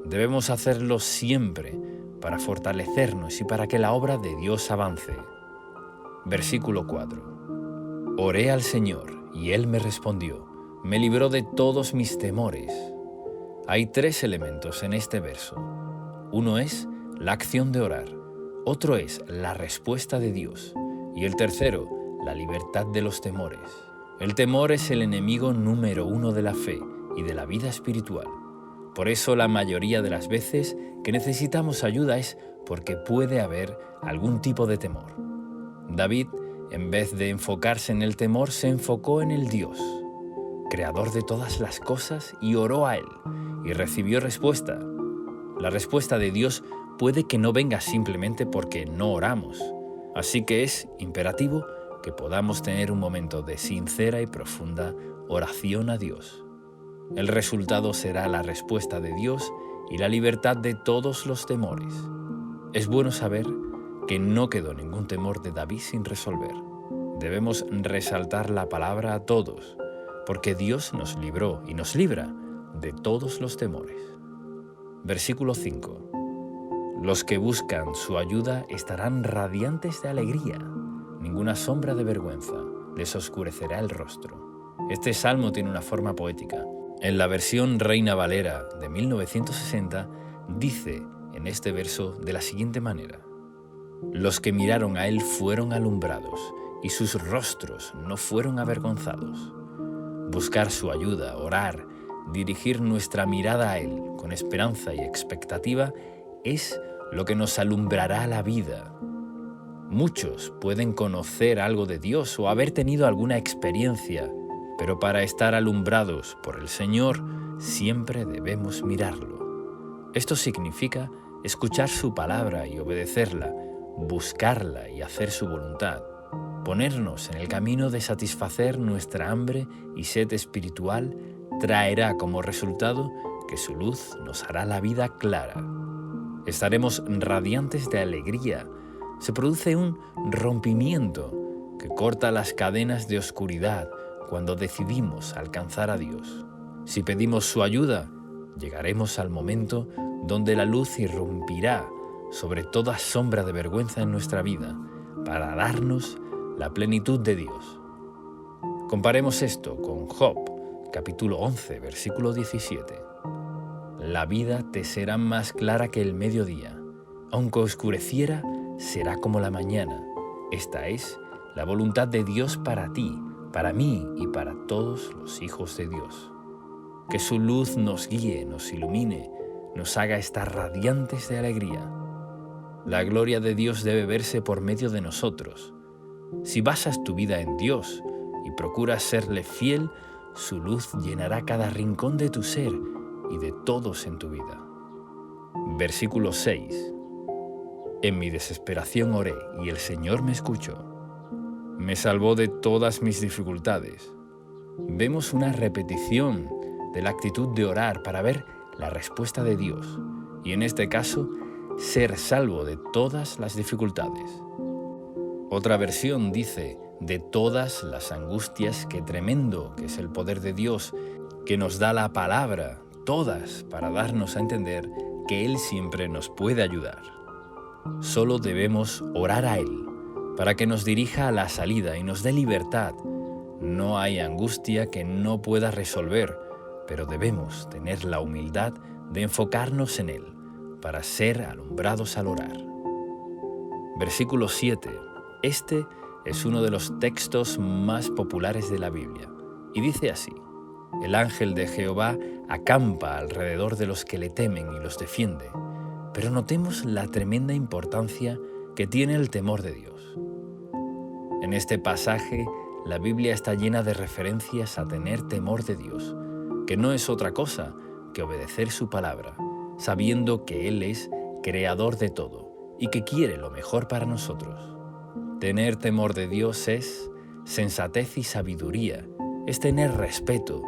Debemos hacerlo siempre para fortalecernos y para que la obra de Dios avance. Versículo 4. Oré al Señor y Él me respondió, me libró de todos mis temores. Hay 3 elementos en este verso. Uno es la acción de orar, otro es la respuesta de Dios y el tercero, la libertad de los temores. El temor es el enemigo número 1 de la fe y de la vida espiritual. Por eso la mayoría de las veces que necesitamos ayuda es porque puede haber algún tipo de temor. David, en vez de enfocarse en el temor, se enfocó en el Dios, creador de todas las cosas, y oró a Él y recibió respuesta. La respuesta de Dios puede que no venga simplemente porque no oramos, así que es imperativo que podamos tener un momento de sincera y profunda oración a Dios. El resultado será la respuesta de Dios y la libertad de todos los temores. Es bueno saber que no quedó ningún temor de David sin resolver. Debemos resaltar la palabra a todos, porque Dios nos libró y nos libra de todos los temores. Versículo 5. Los que buscan su ayuda estarán radiantes de alegría. Ninguna sombra de vergüenza les oscurecerá el rostro. Este salmo tiene una forma poética. En la versión Reina Valera de 1960 dice en este verso de la siguiente manera: Los que miraron a Él fueron alumbrados y sus rostros no fueron avergonzados. Buscar su ayuda, orar, dirigir nuestra mirada a Él con esperanza y expectativa es lo que nos alumbrará la vida. Muchos pueden conocer algo de Dios o haber tenido alguna experiencia, pero para estar alumbrados por el Señor siempre debemos mirarlo. Esto significa escuchar su palabra y obedecerla, buscarla y hacer su voluntad, ponernos en el camino de satisfacer nuestra hambre y sed espiritual traerá como resultado que su luz nos hará la vida clara. Estaremos radiantes de alegría. Se produce un rompimiento que corta las cadenas de oscuridad cuando decidimos alcanzar a Dios. Si pedimos su ayuda, llegaremos al momento donde la luz irrumpirá sobre toda sombra de vergüenza en nuestra vida para darnos la plenitud de Dios. Comparemos esto con Job, capítulo 11, versículo 17. La vida te será más clara que el mediodía, aunque oscureciera, será como la mañana. Esta es la voluntad de Dios para ti, para mí y para todos los hijos de Dios. Que su luz nos guíe, nos ilumine, nos haga estar radiantes de alegría. La gloria de Dios debe verse por medio de nosotros. Si basas tu vida en Dios y procuras serle fiel, su luz llenará cada rincón de tu ser y de todos en tu vida. Versículo 6. En mi desesperación oré y el Señor me escuchó. Me salvó de todas mis dificultades. Vemos una repetición de la actitud de orar para ver la respuesta de Dios y en este caso, ser salvo de todas las dificultades. Otra versión dice, de todas las angustias, qué tremendo que es el poder de Dios, que nos da la palabra, todas, para darnos a entender que Él siempre nos puede ayudar. Solo debemos orar a Él, para que nos dirija a la salida y nos dé libertad. No hay angustia que no pueda resolver, pero debemos tener la humildad de enfocarnos en Él, para ser alumbrados al orar. Versículo 7. Este es uno de los textos más populares de la Biblia, y dice así: el ángel de Jehová acampa alrededor de los que le temen y los defiende. Pero notemos la tremenda importancia que tiene el temor de Dios. En este pasaje, la Biblia está llena de referencias a tener temor de Dios, que no es otra cosa que obedecer su palabra, sabiendo que Él es creador de todo y que quiere lo mejor para nosotros. Tener temor de Dios es sensatez y sabiduría, es tener respeto,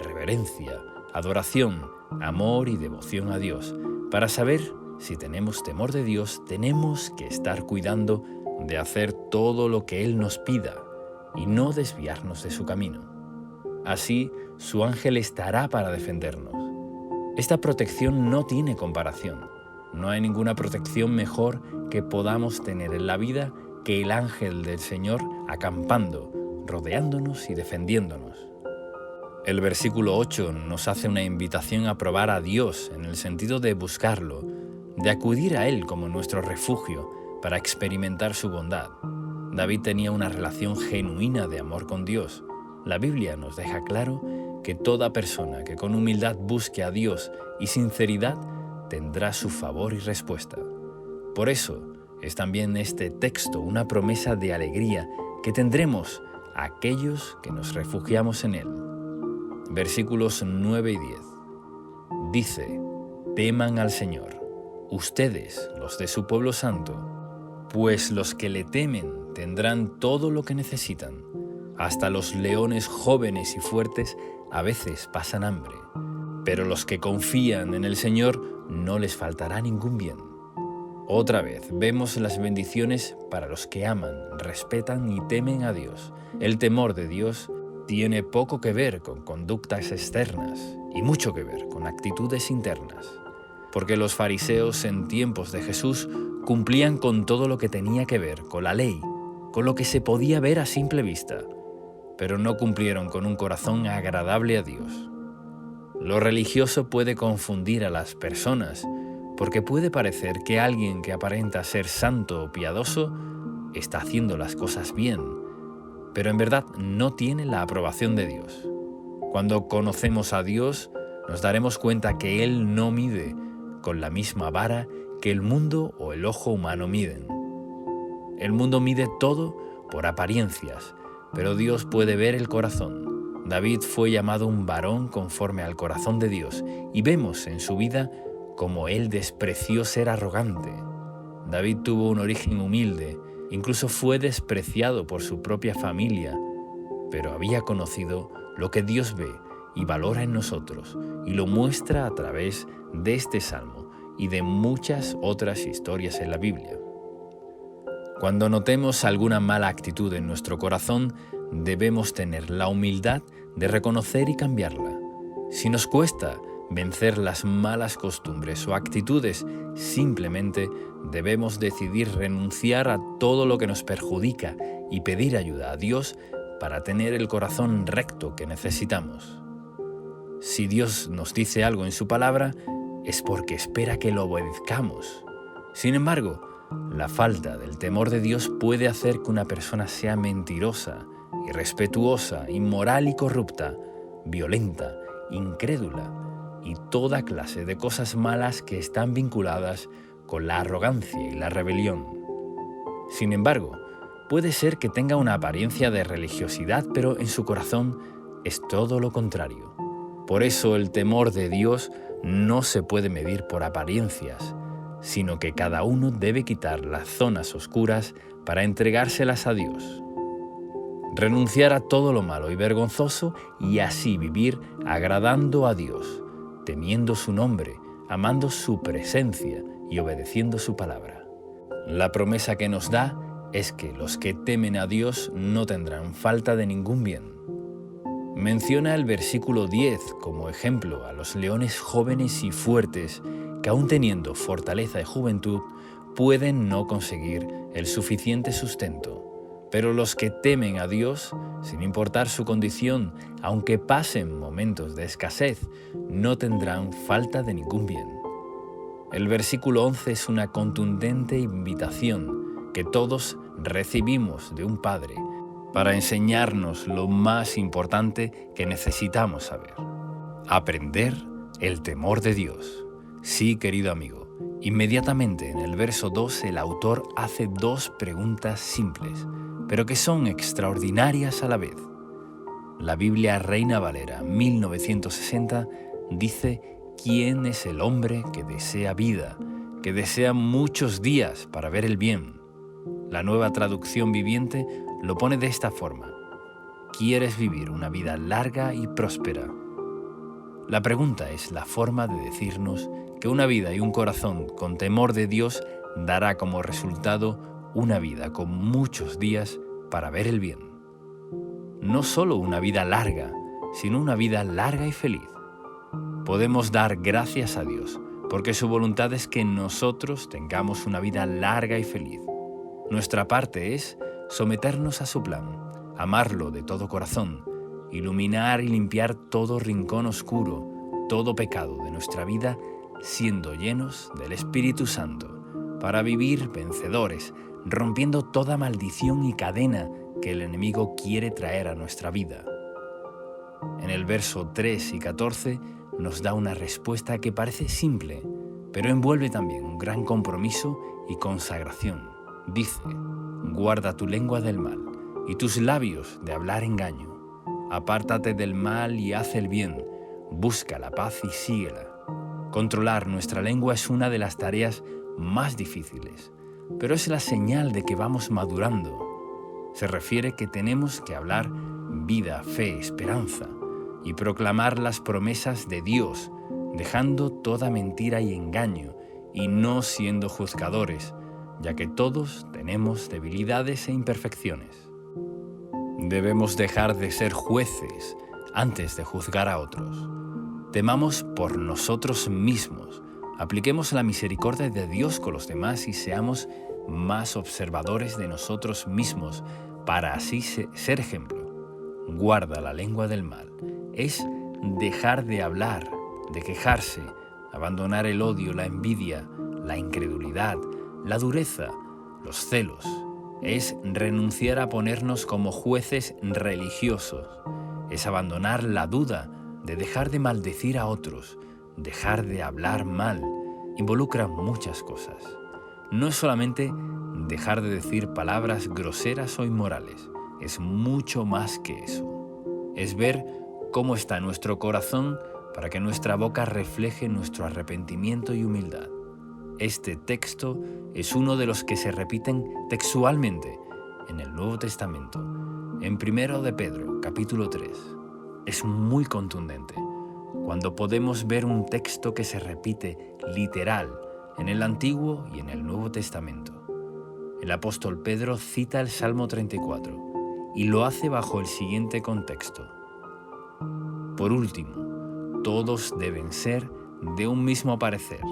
reverencia, adoración, amor y devoción a Dios. Para saber si tenemos temor de Dios, tenemos que estar cuidando de hacer todo lo que Él nos pida y no desviarnos de su camino. Así, su ángel estará para defendernos. Esta protección no tiene comparación. No hay ninguna protección mejor que podamos tener en la vida que el ángel del Señor acampando, rodeándonos y defendiéndonos. El versículo 8 nos hace una invitación a probar a Dios en el sentido de buscarlo, de acudir a Él como nuestro refugio para experimentar su bondad. David tenía una relación genuina de amor con Dios. La Biblia nos deja claro que toda persona que con humildad busque a Dios y sinceridad tendrá su favor y respuesta. Por eso es también este texto una promesa de alegría que tendremos a aquellos que nos refugiamos en Él. Versículos 9 y 10. Dice: teman al Señor, ustedes, los de su pueblo santo, pues los que le temen tendrán todo lo que necesitan. Hasta los leones jóvenes y fuertes a veces pasan hambre, pero los que confían en el Señor no les faltará ningún bien. Otra vez vemos las bendiciones para los que aman, respetan y temen a Dios. El temor de Dios tiene poco que ver con conductas externas y mucho que ver con actitudes internas, porque los fariseos en tiempos de Jesús cumplían con todo lo que tenía que ver con la ley, con lo que se podía ver a simple vista, pero no cumplieron con un corazón agradable a Dios. Lo religioso puede confundir a las personas, porque puede parecer que alguien que aparenta ser santo o piadoso está haciendo las cosas bien, pero en verdad no tiene la aprobación de Dios. Cuando conocemos a Dios, nos daremos cuenta que Él no mide con la misma vara que el mundo o el ojo humano miden. El mundo mide todo por apariencias, pero Dios puede ver el corazón. David fue llamado un varón conforme al corazón de Dios, y vemos en su vida cómo él despreció ser arrogante. David tuvo un origen humilde, incluso fue despreciado por su propia familia, pero había conocido lo que Dios ve y valora en nosotros, y lo muestra a través de este salmo y de muchas otras historias en la Biblia. Cuando notemos alguna mala actitud en nuestro corazón, debemos tener la humildad de reconocer y cambiarla. Si nos cuesta vencer las malas costumbres o actitudes, simplemente debemos decidir renunciar a todo lo que nos perjudica y pedir ayuda a Dios para tener el corazón recto que necesitamos. Si Dios nos dice algo en su palabra, es porque espera que lo obedezcamos. Sin embargo, la falta del temor de Dios puede hacer que una persona sea mentirosa, irrespetuosa, inmoral y corrupta, violenta, incrédula y toda clase de cosas malas que están vinculadas con la arrogancia y la rebelión. Sin embargo, puede ser que tenga una apariencia de religiosidad, pero en su corazón es todo lo contrario. Por eso el temor de Dios no se puede medir por apariencias, sino que cada uno debe quitar las zonas oscuras para entregárselas a Dios. Renunciar a todo lo malo y vergonzoso y así vivir agradando a Dios, temiendo su nombre, amando su presencia y obedeciendo su palabra. La promesa que nos da es que los que temen a Dios no tendrán falta de ningún bien. Menciona el versículo 10 como ejemplo a los leones jóvenes y fuertes que aun teniendo fortaleza y juventud pueden no conseguir el suficiente sustento. Pero los que temen a Dios, sin importar su condición, aunque pasen momentos de escasez, no tendrán falta de ningún bien. El versículo 11 es una contundente invitación que todos recibimos de un Padre para enseñarnos lo más importante que necesitamos saber: aprender el temor de Dios. Sí, querido amigo, inmediatamente en el verso 2 el autor hace dos preguntas simples, pero que son extraordinarias a la vez. La Biblia Reina Valera 1960 dice: ¿quién es el hombre que desea vida, que desea muchos días para ver el bien? La Nueva Traducción Viviente lo pone de esta forma: ¿quieres vivir una vida larga y próspera? La pregunta es la forma de decirnos que una vida y un corazón con temor de Dios dará como resultado una vida con muchos días para ver el bien. No solo una vida larga, sino una vida larga y feliz. Podemos dar gracias a Dios, porque su voluntad es que nosotros tengamos una vida larga y feliz. Nuestra parte es someternos a su plan, amarlo de todo corazón, iluminar y limpiar todo rincón oscuro, todo pecado de nuestra vida, siendo llenos del Espíritu Santo, para vivir vencedores, rompiendo toda maldición y cadena que el enemigo quiere traer a nuestra vida. En el verso 3 y 14 nos da una respuesta que parece simple, pero envuelve también un gran compromiso y consagración. Dice: guarda tu lengua del mal y tus labios de hablar engaño. Apártate del mal y haz el bien, busca la paz y síguela. Controlar nuestra lengua es una de las tareas más difíciles, pero es la señal de que vamos madurando. Se refiere que tenemos que hablar vida, fe, esperanza y proclamar las promesas de Dios, dejando toda mentira y engaño y no siendo juzgadores, ya que todos tenemos debilidades e imperfecciones. Debemos dejar de ser jueces antes de juzgar a otros. Temamos por nosotros mismos, apliquemos la misericordia de Dios con los demás y seamos más observadores de nosotros mismos para así ser ejemplo. Guarda la lengua del mal. Es dejar de hablar, de quejarse, abandonar el odio, la envidia, la incredulidad, la dureza, los celos. Es renunciar a ponernos como jueces religiosos. Es abandonar la duda, de dejar de maldecir a otros, dejar de hablar mal. Involucra muchas cosas. No es solamente dejar de decir palabras groseras o inmorales, es mucho más que eso. es ver cómo está nuestro corazón para que nuestra boca refleje nuestro arrepentimiento y humildad. Este texto es uno de los que se repiten textualmente en el Nuevo Testamento, en 1 de Pedro, capítulo 3. Es muy contundente cuando podemos ver un texto que se repite literal en el Antiguo y en el Nuevo Testamento. El apóstol Pedro cita el Salmo 34 y lo hace bajo el siguiente contexto. Por último, todos deben ser de un mismo parecer.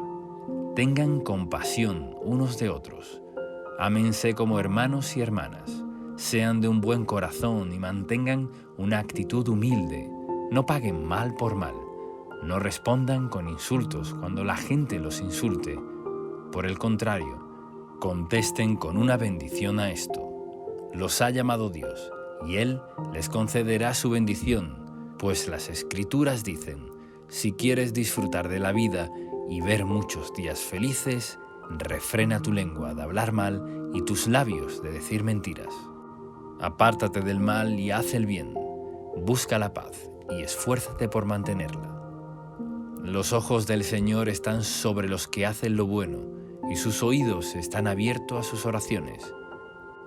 Tengan compasión unos de otros. Ámense como hermanos y hermanas. Sean de un buen corazón y mantengan una actitud humilde. No paguen mal por mal. No respondan con insultos cuando la gente los insulte. Por el contrario, contesten con una bendición a esto. Los ha llamado Dios, y Él les concederá su bendición, pues las Escrituras dicen: si quieres disfrutar de la vida y ver muchos días felices, refrena tu lengua de hablar mal y tus labios de decir mentiras. Apártate del mal y haz el bien. Busca la paz y esfuérzate por mantenerla. Los ojos del Señor están sobre los que hacen lo bueno, y sus oídos están abiertos a sus oraciones.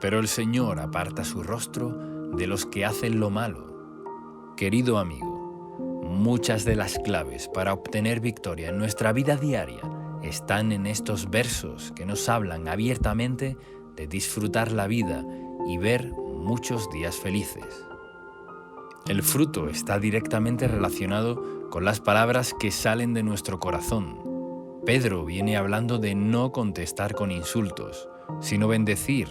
Pero el Señor aparta su rostro de los que hacen lo malo. Querido amigo, muchas de las claves para obtener victoria en nuestra vida diaria están en estos versos que nos hablan abiertamente de disfrutar la vida y ver muchos días felices. El fruto está directamente relacionado con las palabras que salen de nuestro corazón. Pedro viene hablando de no contestar con insultos, sino bendecir,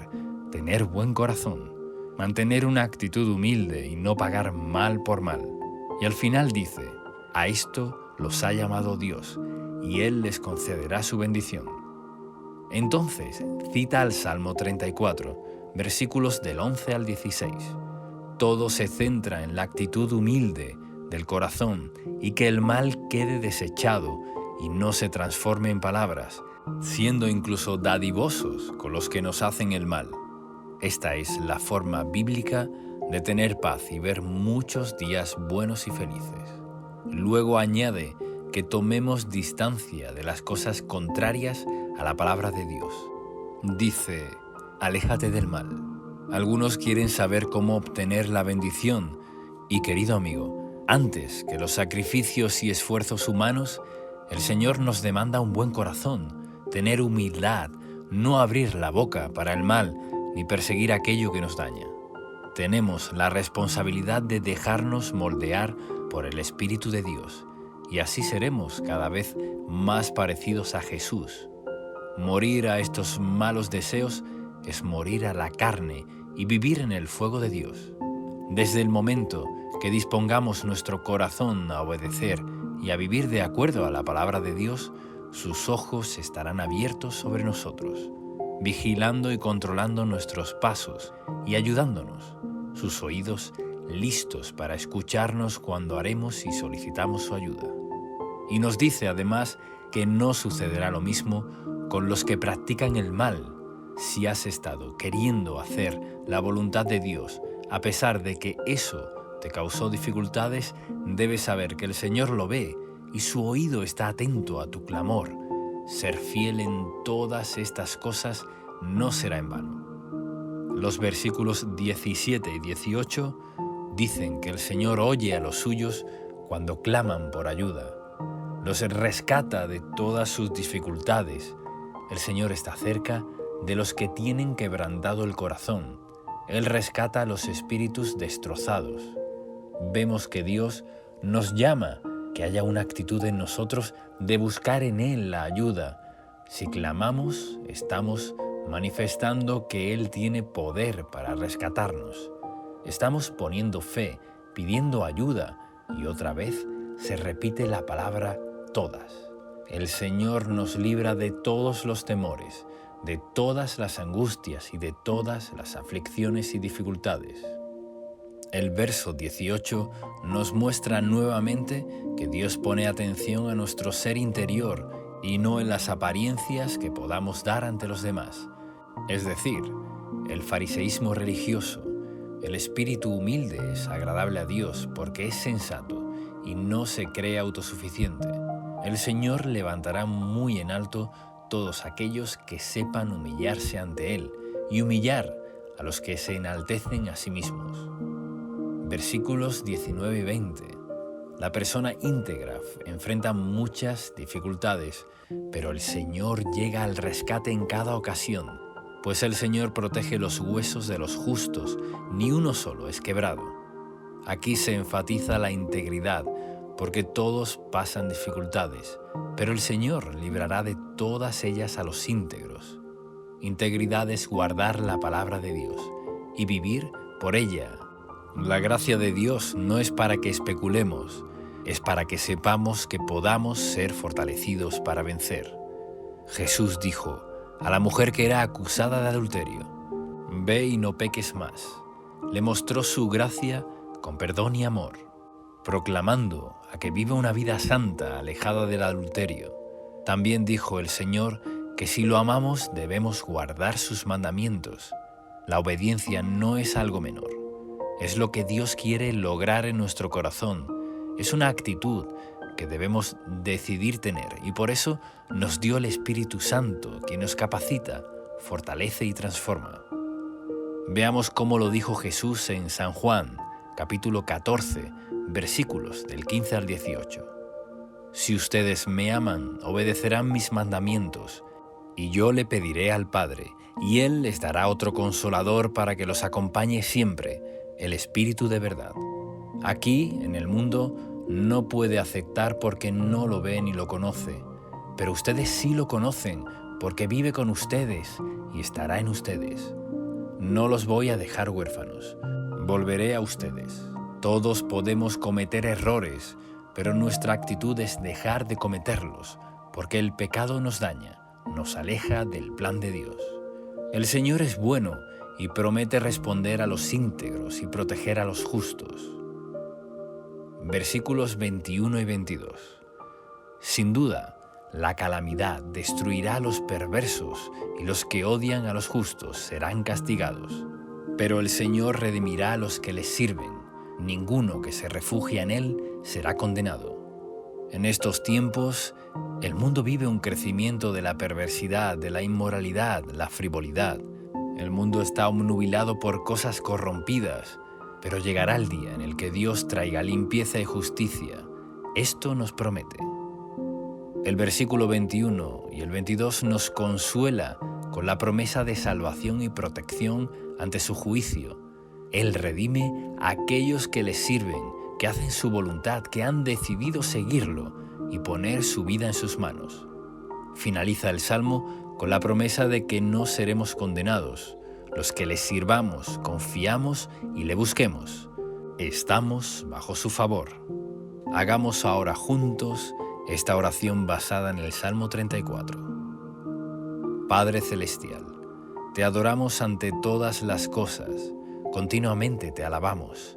tener buen corazón, mantener una actitud humilde y no pagar mal por mal. Y al final dice: a esto los ha llamado Dios, y Él les concederá su bendición. Entonces cita al Salmo 34, versículos del 11 al 16. Todo se centra en la actitud humilde del corazón y que el mal quede desechado y no se transforme en palabras, siendo incluso dadivosos con los que nos hacen el mal. Esta es la forma bíblica de tener paz y ver muchos días buenos y felices. Luego añade que tomemos distancia de las cosas contrarias a la palabra de Dios. Dice: aléjate del mal. Algunos quieren saber cómo obtener la bendición, y querido amigo, antes que los sacrificios y esfuerzos humanos, el Señor nos demanda un buen corazón, tener humildad, no abrir la boca para el mal ni perseguir aquello que nos daña. Tenemos la responsabilidad de dejarnos moldear por el Espíritu de Dios, y así seremos cada vez más parecidos a Jesús. Morir a estos malos deseos es morir a la carne y vivir en el fuego de Dios. Desde el momento que dispongamos nuestro corazón a obedecer y a vivir de acuerdo a la palabra de Dios, sus ojos estarán abiertos sobre nosotros, vigilando y controlando nuestros pasos y ayudándonos, sus oídos listos para escucharnos cuando haremos y solicitamos su ayuda. Y nos dice además que no sucederá lo mismo con los que practican el mal. Si has estado queriendo hacer la voluntad de Dios, a pesar de que eso te causó dificultades, debes saber que el Señor lo ve y su oído está atento a tu clamor. Ser fiel en todas estas cosas no será en vano. Los versículos 17 y 18 dicen que el Señor oye a los suyos cuando claman por ayuda. Los rescata de todas sus dificultades. El Señor está cerca de los que tienen quebrantado el corazón. Él rescata a los espíritus destrozados. Vemos que Dios nos llama que haya una actitud en nosotros de buscar en Él la ayuda. Si clamamos, estamos manifestando que Él tiene poder para rescatarnos. Estamos poniendo fe, pidiendo ayuda, y otra vez se repite la palabra todas. El Señor nos libra de todos los temores, de todas las angustias y de todas las aflicciones y dificultades. El verso 18 nos muestra nuevamente que Dios pone atención a nuestro ser interior y no en las apariencias que podamos dar ante los demás. Es decir, el fariseísmo religioso, El espíritu humilde es agradable a Dios porque es sensato y no se cree autosuficiente. El Señor levantará muy en alto todos aquellos que sepan humillarse ante Él y humillar a los que se enaltecen a sí mismos. Versículos 19 y 20. La persona íntegra enfrenta muchas dificultades, pero el Señor llega al rescate en cada ocasión, pues el Señor protege los huesos de los justos, ni uno solo es quebrado. Aquí se enfatiza la integridad, porque todos pasan dificultades, pero el Señor librará de todas ellas a los íntegros. Integridad es guardar la palabra de Dios y vivir por ella. La gracia de Dios no es para que especulemos, es para que sepamos que podamos ser fortalecidos para vencer. Jesús dijo a la mujer que era acusada de adulterio: «Ve y no peques más». Le mostró su gracia con perdón y amor, proclamando a que viva una vida santa, alejada del adulterio. También dijo el Señor que si lo amamos debemos guardar sus mandamientos. La obediencia no es algo menor. Es lo que Dios quiere lograr en nuestro corazón. Es una actitud que debemos decidir tener y por eso nos dio el Espíritu Santo, quien nos capacita, fortalece y transforma. Veamos cómo lo dijo Jesús en San Juan, capítulo 14, versículos del 15 al 18. «Si ustedes me aman, obedecerán mis mandamientos, y yo le pediré al Padre, y Él les dará otro consolador para que los acompañe siempre, el Espíritu de verdad. Aquí, en el mundo, no puede aceptar porque no lo ve ni lo conoce, pero ustedes sí lo conocen porque vive con ustedes y estará en ustedes. No los voy a dejar huérfanos, volveré a ustedes». Todos podemos cometer errores, pero nuestra actitud es dejar de cometerlos, porque el pecado nos daña, nos aleja del plan de Dios. El Señor es bueno y promete responder a los íntegros y proteger a los justos. Versículos 21 y 22. Sin duda, la calamidad destruirá a los perversos y los que odian a los justos serán castigados. Pero el Señor redimirá a los que les sirven. Ninguno que se refugia en Él será condenado. En estos tiempos, el mundo vive un crecimiento de la perversidad, de la inmoralidad, la frivolidad. El mundo está obnubilado por cosas corrompidas, pero llegará el día en el que Dios traiga limpieza y justicia. Esto nos promete. El versículo 21 y el 22 nos consuela con la promesa de salvación y protección ante su juicio. Él redime a aquellos que le sirven, que hacen su voluntad, que han decidido seguirlo y poner su vida en sus manos. Finaliza el Salmo con la promesa de que no seremos condenados. Los que le sirvamos, confiamos y le busquemos. Estamos bajo su favor. Hagamos ahora juntos esta oración basada en el Salmo 34. Padre Celestial, te adoramos ante todas las cosas. Continuamente te alabamos.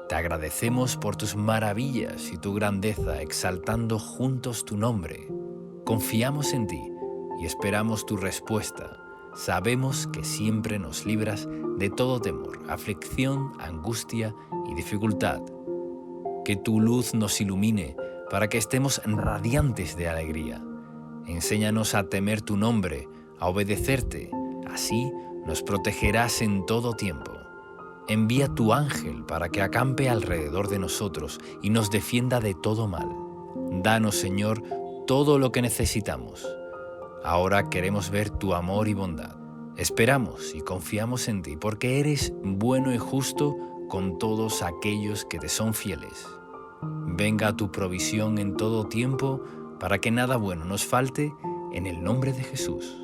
Te agradecemos por tus maravillas y tu grandeza, exaltando juntos tu nombre. Confiamos en ti y esperamos tu respuesta. Sabemos que siempre nos libras de todo temor, aflicción, angustia y dificultad. Que tu luz nos ilumine para que estemos radiantes de alegría. Enséñanos a temer tu nombre, a obedecerte. Así nos protegerás en todo tiempo. Envía tu ángel para que acampe alrededor de nosotros y nos defienda de todo mal. Danos, Señor, todo lo que necesitamos. Ahora queremos ver tu amor y bondad. Esperamos y confiamos en ti porque eres bueno y justo con todos aquellos que te son fieles. Venga tu provisión en todo tiempo para que nada bueno nos falte, en el nombre de Jesús.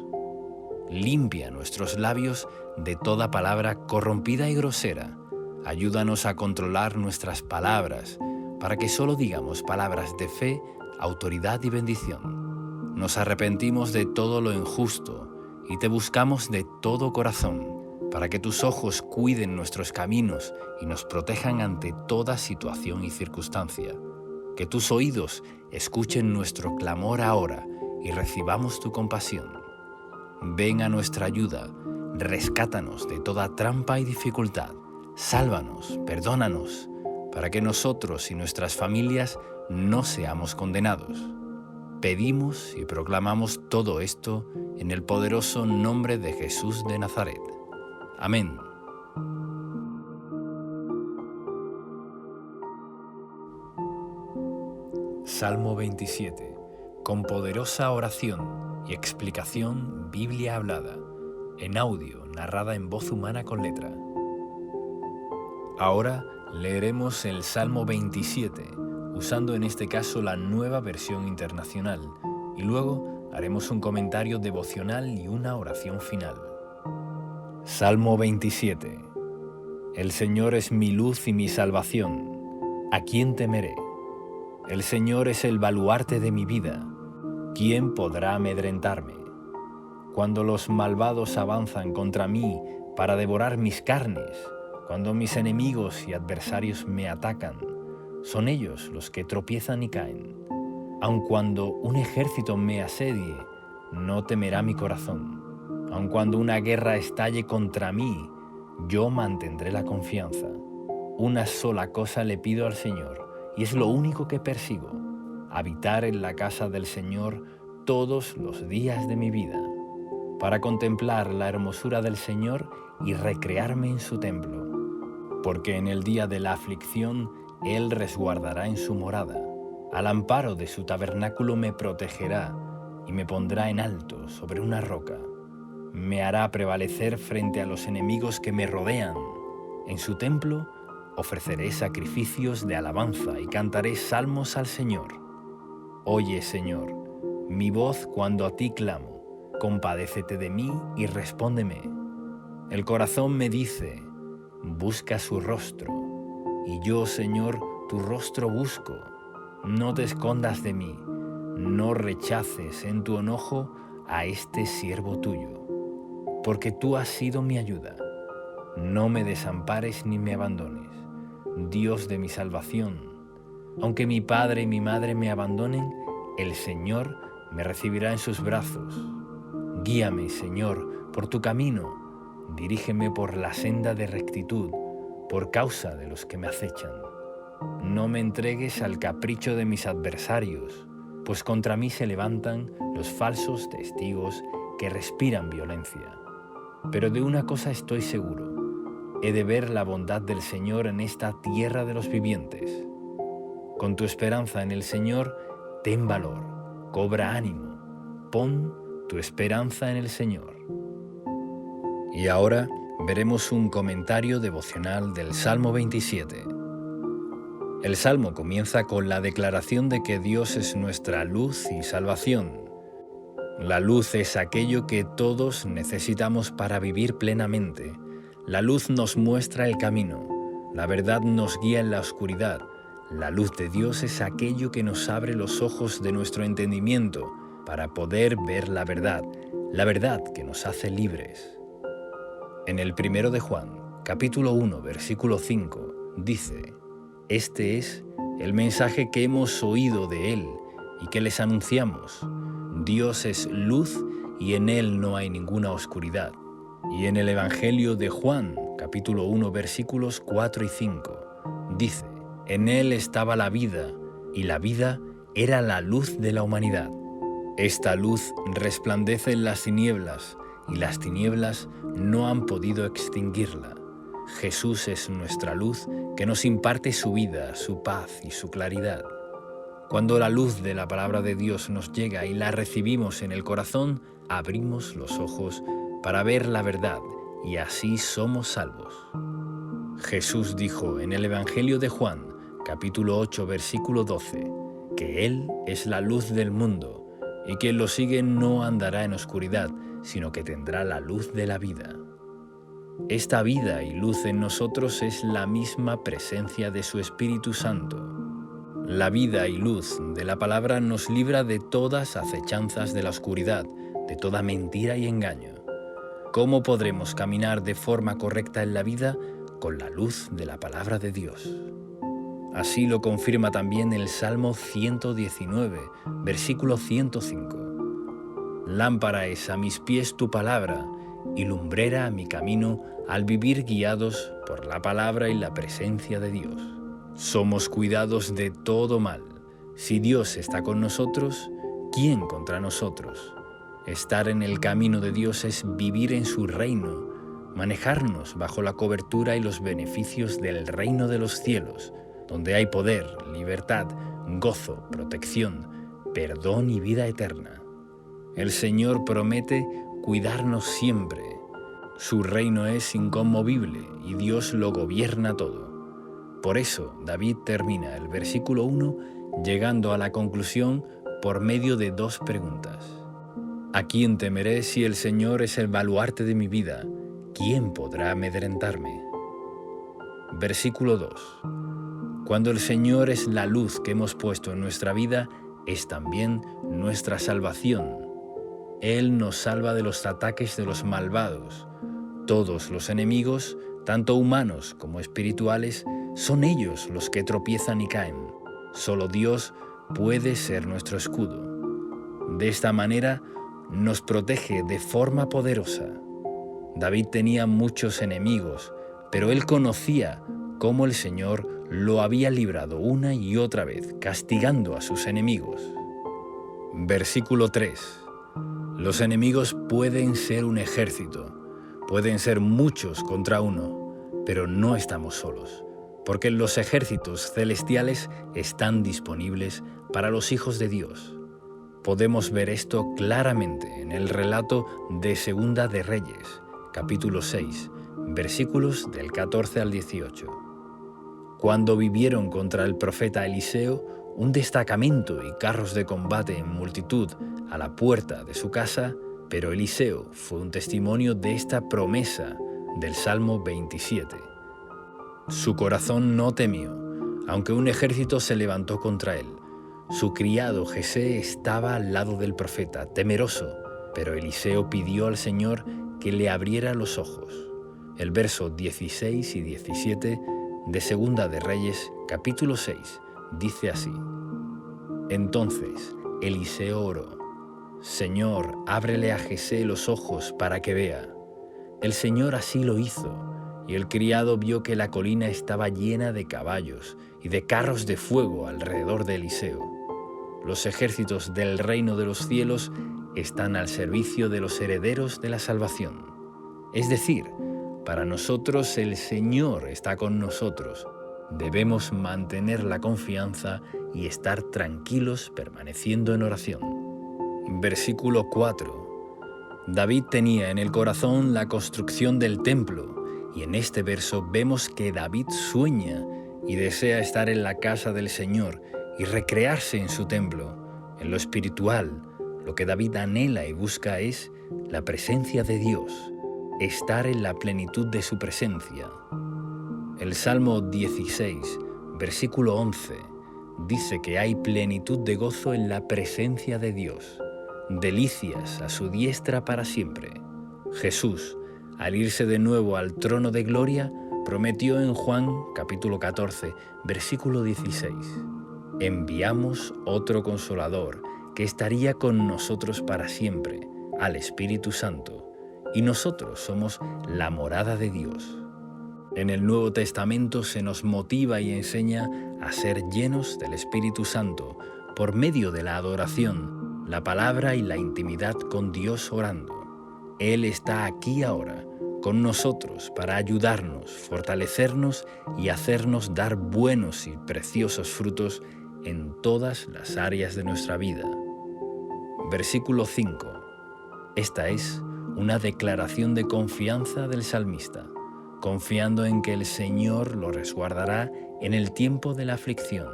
Limpia nuestros labios de toda palabra corrompida y grosera. Ayúdanos a controlar nuestras palabras para que solo digamos palabras de fe, autoridad y bendición. Nos arrepentimos de todo lo injusto y te buscamos de todo corazón para que tus ojos cuiden nuestros caminos y nos protejan ante toda situación y circunstancia. Que tus oídos escuchen nuestro clamor ahora y recibamos tu compasión. Ven a nuestra ayuda, rescátanos de toda trampa y dificultad. sálvanos, perdónanos, para que nosotros y nuestras familias no seamos condenados. Pedimos y proclamamos todo esto en el poderoso nombre de Jesús de Nazaret. Amén. Salmo 27. Con poderosa oración y explicación, Biblia hablada, en audio, narrada en voz humana con letra. Ahora leeremos el Salmo 27, usando en este caso la Nueva Versión Internacional, y luego haremos un comentario devocional y una oración final. Salmo 27. El Señor es mi luz y mi salvación. ¿A quién temeré? El Señor es el baluarte de mi vida. ¿Quién podrá amedrentarme? Cuando los malvados avanzan contra mí para devorar mis carnes, cuando mis enemigos y adversarios me atacan, son ellos los que tropiezan y caen. Aun cuando un ejército me asedie, no temerá mi corazón. Aun cuando una guerra estalle contra mí, yo mantendré la confianza. Una sola cosa le pido al Señor, y es lo único que persigo: habitar en la casa del Señor todos los días de mi vida, para contemplar la hermosura del Señor y recrearme en su templo. Porque en el día de la aflicción Él resguardará en su morada, al amparo de su tabernáculo me protegerá y me pondrá en alto sobre una roca. Me hará prevalecer frente a los enemigos que me rodean. En su templo ofreceré sacrificios de alabanza y cantaré salmos al Señor. Oye, Señor, mi voz cuando a ti clamo. Compadécete de mí y respóndeme. El corazón me dice: busca su rostro. Y yo, Señor, tu rostro busco. No te escondas de mí. No rechaces en tu enojo a este siervo tuyo. Porque tú has sido mi ayuda. No me desampares ni me abandones, Dios de mi salvación. Aunque mi padre y mi madre me abandonen, el Señor me recibirá en sus brazos. Guíame, Señor, por tu camino. Dirígeme por la senda de rectitud, por causa de los que me acechan. No me entregues al capricho de mis adversarios, pues contra mí se levantan los falsos testigos que respiran violencia. Pero de una cosa estoy seguro: he de ver la bondad del Señor en esta tierra de los vivientes. Con tu esperanza en el Señor, ten valor, cobra ánimo, pon tu esperanza en el Señor. Y ahora veremos un comentario devocional del Salmo 27. El Salmo comienza con la declaración de que Dios es nuestra luz y salvación. La luz es aquello que todos necesitamos para vivir plenamente. La luz nos muestra el camino. La verdad nos guía en la oscuridad. La luz de Dios es aquello que nos abre los ojos de nuestro entendimiento para poder ver la verdad que nos hace libres. En el 1 de Juan, capítulo 1, versículo 5, dice: Este es el mensaje que hemos oído de Él y que les anunciamos. Dios es luz y en Él no hay ninguna oscuridad. Y en el Evangelio de Juan, capítulo 1, versículos 4 y 5, dice: En Él estaba la vida, y la vida era la luz de la humanidad. Esta luz resplandece en las tinieblas, y las tinieblas no han podido extinguirla. Jesús es nuestra luz que nos imparte su vida, su paz y su claridad. Cuando la luz de la palabra de Dios nos llega y la recibimos en el corazón, abrimos los ojos para ver la verdad y así somos salvos. Jesús dijo en el Evangelio de Juan, capítulo 8, versículo 12, que Él es la luz del mundo y quien lo sigue no andará en oscuridad, sino que tendrá la luz de la vida. Esta vida y luz en nosotros es la misma presencia de su Espíritu Santo. La vida y luz de la palabra nos libra de todas acechanzas de la oscuridad, de toda mentira y engaño. ¿Cómo podremos caminar de forma correcta en la vida? Con la luz de la palabra de Dios. Así lo confirma también el Salmo 119, versículo 105. Lámpara es a mis pies tu palabra y lumbrera a mi camino al vivir guiados por la palabra y la presencia de Dios. Somos cuidados de todo mal. Si Dios está con nosotros, ¿quién contra nosotros? Estar en el camino de Dios es vivir en su reino, manejarnos bajo la cobertura y los beneficios del reino de los cielos, donde hay poder, libertad, gozo, protección, perdón y vida eterna. El Señor promete cuidarnos siempre. Su reino es inconmovible y Dios lo gobierna todo. Por eso David termina el versículo 1 llegando a la conclusión por medio de dos preguntas. ¿A quién temeré si el Señor es el baluarte de mi vida? ¿Quién podrá amedrentarme? Versículo 2. Cuando el Señor es la luz que hemos puesto en nuestra vida, es también nuestra salvación. Él nos salva de los ataques de los malvados. Todos los enemigos, tanto humanos como espirituales, son ellos los que tropiezan y caen. Solo Dios puede ser nuestro escudo. De esta manera, nos protege de forma poderosa. David tenía muchos enemigos, pero él conocía cómo el Señor lo había librado una y otra vez, castigando a sus enemigos. Versículo 3. Los enemigos pueden ser un ejército, pueden ser muchos contra uno, pero no estamos solos, porque los ejércitos celestiales están disponibles para los hijos de Dios. Podemos ver esto claramente en el relato de Segunda de Reyes, capítulo 6, versículos del 14 al 18. Cuando vivieron contra el profeta Eliseo, un destacamento y carros de combate en multitud a la puerta de su casa, pero Eliseo fue un testimonio de esta promesa del Salmo 27. Su corazón no temió, aunque un ejército se levantó contra él. Su criado Jesé estaba al lado del profeta, temeroso, pero Eliseo pidió al Señor que le abriera los ojos. El verso 16 y 17 de Segunda de Reyes, capítulo 6, dice así: Entonces Eliseo oró: Señor, ábrele a Jesé los ojos para que vea. El Señor así lo hizo, y el criado vio que la colina estaba llena de caballos y de carros de fuego alrededor de Eliseo. Los ejércitos del reino de los cielos están al servicio de los herederos de la salvación. Es decir, para nosotros el Señor está con nosotros. Debemos mantener la confianza y estar tranquilos permaneciendo en oración. Versículo 4. David tenía en el corazón la construcción del templo, y en este verso vemos que David sueña y desea estar en la casa del Señor y recrearse en su templo. En lo espiritual, lo que David anhela y busca es la presencia de Dios, estar en la plenitud de su presencia. El Salmo 16, versículo 11, dice que hay plenitud de gozo en la presencia de Dios, delicias a su diestra para siempre. Jesús, al irse de nuevo al trono de gloria, prometió en Juan capítulo 14, versículo 16, enviamos otro Consolador que estaría con nosotros para siempre, al Espíritu Santo, y nosotros somos la morada de Dios. En el Nuevo Testamento se nos motiva y enseña a ser llenos del Espíritu Santo por medio de la adoración, la palabra y la intimidad con Dios orando. Él está aquí ahora, con nosotros, para ayudarnos, fortalecernos y hacernos dar buenos y preciosos frutos en todas las áreas de nuestra vida. Versículo 5. Esta es una declaración de confianza del salmista, confiando en que el Señor lo resguardará en el tiempo de la aflicción,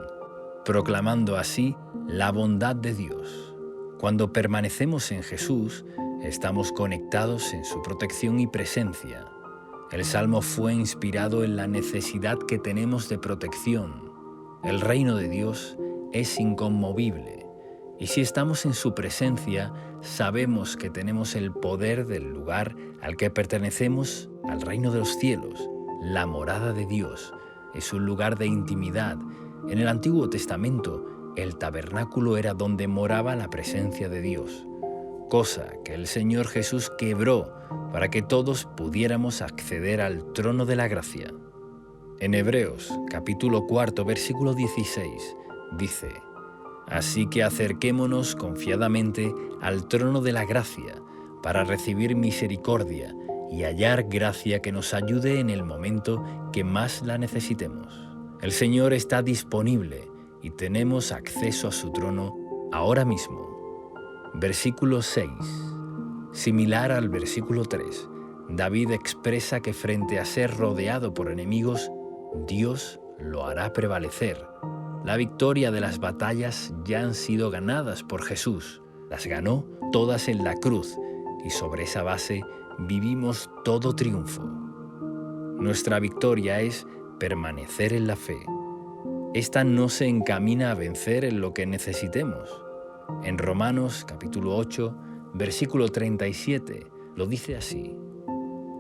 proclamando así la bondad de Dios. Cuando permanecemos en Jesús, estamos conectados en su protección y presencia. El Salmo fue inspirado en la necesidad que tenemos de protección. El reino de Dios es inconmovible, y si estamos en su presencia, sabemos que tenemos el poder del lugar al que pertenecemos, al reino de los cielos. La morada de Dios es un lugar de intimidad. En el Antiguo Testamento, el tabernáculo era donde moraba la presencia de Dios, cosa que el Señor Jesús quebró para que todos pudiéramos acceder al trono de la gracia. En Hebreos, capítulo 4, versículo 16, dice: Así que acerquémonos confiadamente al trono de la gracia para recibir misericordia y hallar gracia que nos ayude en el momento que más la necesitemos. El Señor está disponible y tenemos acceso a su trono ahora mismo. Versículo 6. Similar al versículo 3, David expresa que frente a ser rodeado por enemigos, Dios lo hará prevalecer. La victoria de las batallas ya han sido ganadas por Jesús. Las ganó todas en la cruz y sobre esa base vivimos todo triunfo. Nuestra victoria es permanecer en la fe. Esta no se encamina a vencer en lo que necesitemos. En Romanos capítulo 8, versículo 37, lo dice así: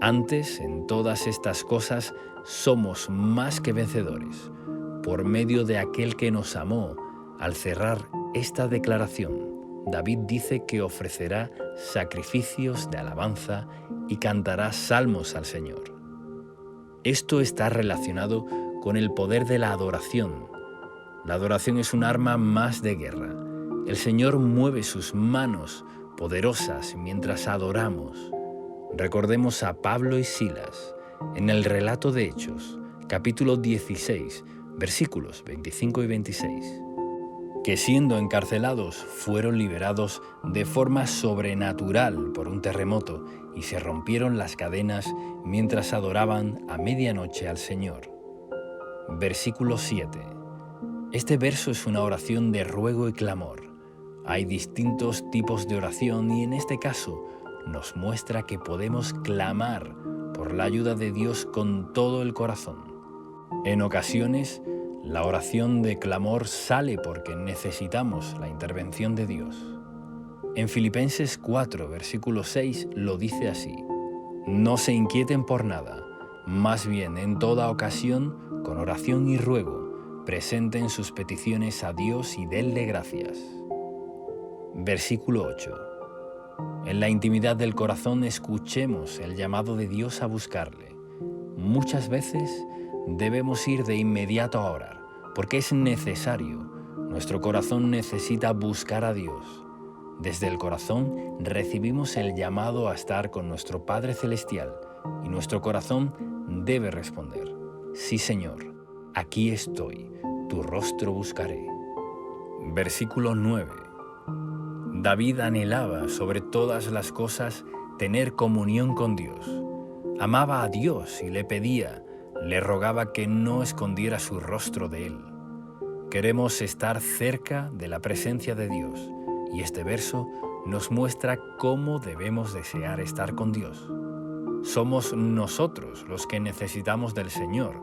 Antes, en todas estas cosas, somos más que vencedores, por medio de aquel que nos amó. Al cerrar esta declaración, David dice que ofrecerá sacrificios de alabanza y cantará salmos al Señor. Esto está relacionado con el poder de la adoración. La adoración es un arma más de guerra. El Señor mueve sus manos poderosas mientras adoramos. Recordemos a Pablo y Silas en el relato de Hechos, capítulo 16, versículos 25 y 26, que siendo encarcelados fueron liberados de forma sobrenatural por un terremoto y se rompieron las cadenas mientras adoraban a medianoche al Señor. Versículo 7. Este verso es una oración de ruego y clamor. Hay distintos tipos de oración y en este caso nos muestra que podemos clamar por la ayuda de Dios con todo el corazón. En ocasiones, la oración de clamor sale porque necesitamos la intervención de Dios. En Filipenses 4, versículo 6, lo dice así: No se inquieten por nada, más bien en toda ocasión, con oración y ruego, presenten sus peticiones a Dios y denle gracias. Versículo 8. En la intimidad del corazón escuchemos el llamado de Dios a buscarle. Muchas veces debemos ir de inmediato a orar, porque es necesario. Nuestro corazón necesita buscar a Dios. Desde el corazón recibimos el llamado a estar con nuestro Padre Celestial y nuestro corazón debe responder: Sí, Señor, aquí estoy, tu rostro buscaré. Versículo 9. David anhelaba sobre todas las cosas tener comunión con Dios. Amaba a Dios y le pedía, le rogaba que no escondiera su rostro de él. Queremos estar cerca de la presencia de Dios y este verso nos muestra cómo debemos desear estar con Dios. Somos nosotros los que necesitamos del Señor.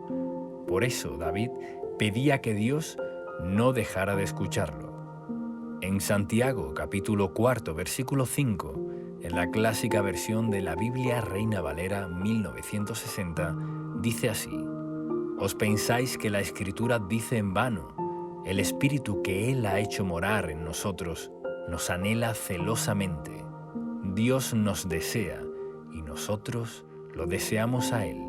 Por eso David pedía que Dios no dejara de escucharlo. En Santiago, capítulo 4, versículo 5, en la clásica versión de la Biblia Reina Valera 1960, dice así: ¿Os pensáis que la Escritura dice en vano? El Espíritu que Él ha hecho morar en nosotros nos anhela celosamente. Dios nos desea y nosotros lo deseamos a Él.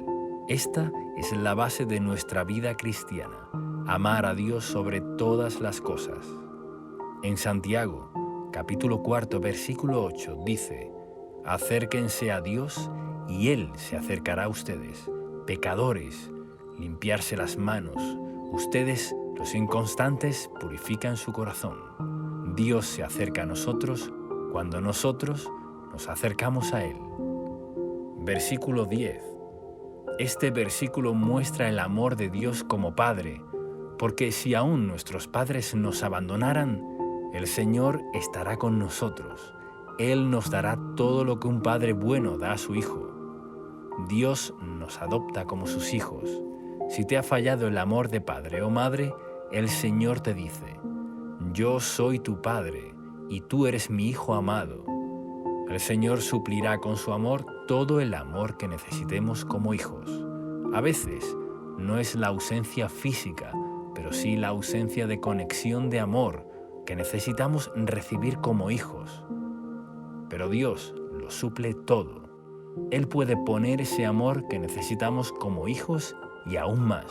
Esta es la base de nuestra vida cristiana, amar a Dios sobre todas las cosas. En Santiago, capítulo 4, versículo 8, dice: Acérquense a Dios y Él se acercará a ustedes. Pecadores, limpiarse las manos. Ustedes, los inconstantes, purifican su corazón. Dios se acerca a nosotros cuando nosotros nos acercamos a Él. Versículo 10. Este versículo muestra el amor de Dios como Padre, porque si aún nuestros padres nos abandonaran, el Señor estará con nosotros. Él nos dará todo lo que un padre bueno da a su hijo. Dios nos adopta como sus hijos. Si te ha fallado el amor de padre o madre, el Señor te dice: Yo soy tu Padre y tú eres mi Hijo amado. El Señor suplirá con su amor todo el amor que necesitemos como hijos. A veces no es la ausencia física, pero sí la ausencia de conexión de amor que necesitamos recibir como hijos. Pero Dios lo suple todo. Él puede poner ese amor que necesitamos como hijos y aún más.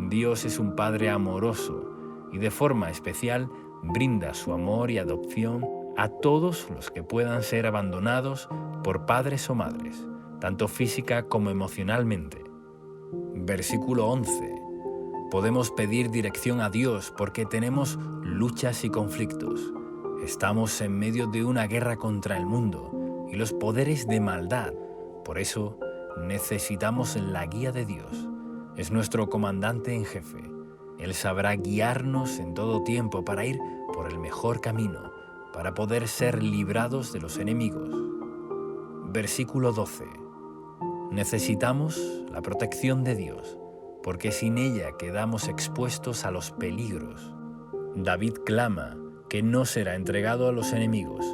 Dios es un Padre amoroso y de forma especial brinda su amor y adopción a todos los que puedan ser abandonados por padres o madres, tanto física como emocionalmente. Versículo 11. Podemos pedir dirección a Dios porque tenemos luchas y conflictos. Estamos en medio de una guerra contra el mundo y los poderes de maldad. Por eso necesitamos la guía de Dios. Es nuestro comandante en jefe. Él sabrá guiarnos en todo tiempo para ir por el mejor camino, para poder ser librados de los enemigos. Versículo 12. Necesitamos la protección de Dios, porque sin ella quedamos expuestos a los peligros. David clama que no será entregado a los enemigos.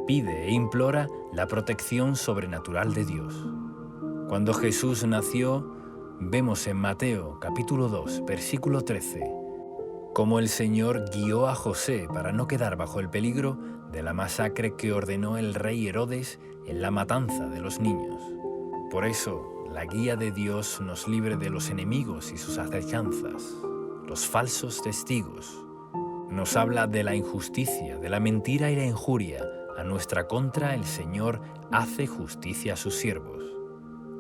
Pide e implora la protección sobrenatural de Dios. Cuando Jesús nació, vemos en Mateo capítulo 2, versículo 13, cómo el Señor guió a José para no quedar bajo el peligro de la masacre que ordenó el rey Herodes en la matanza de los niños. Por eso, la guía de Dios nos libre de los enemigos y sus acechanzas, los falsos testigos. Nos habla de la injusticia, de la mentira y la injuria. A nuestra contra el Señor hace justicia a sus siervos.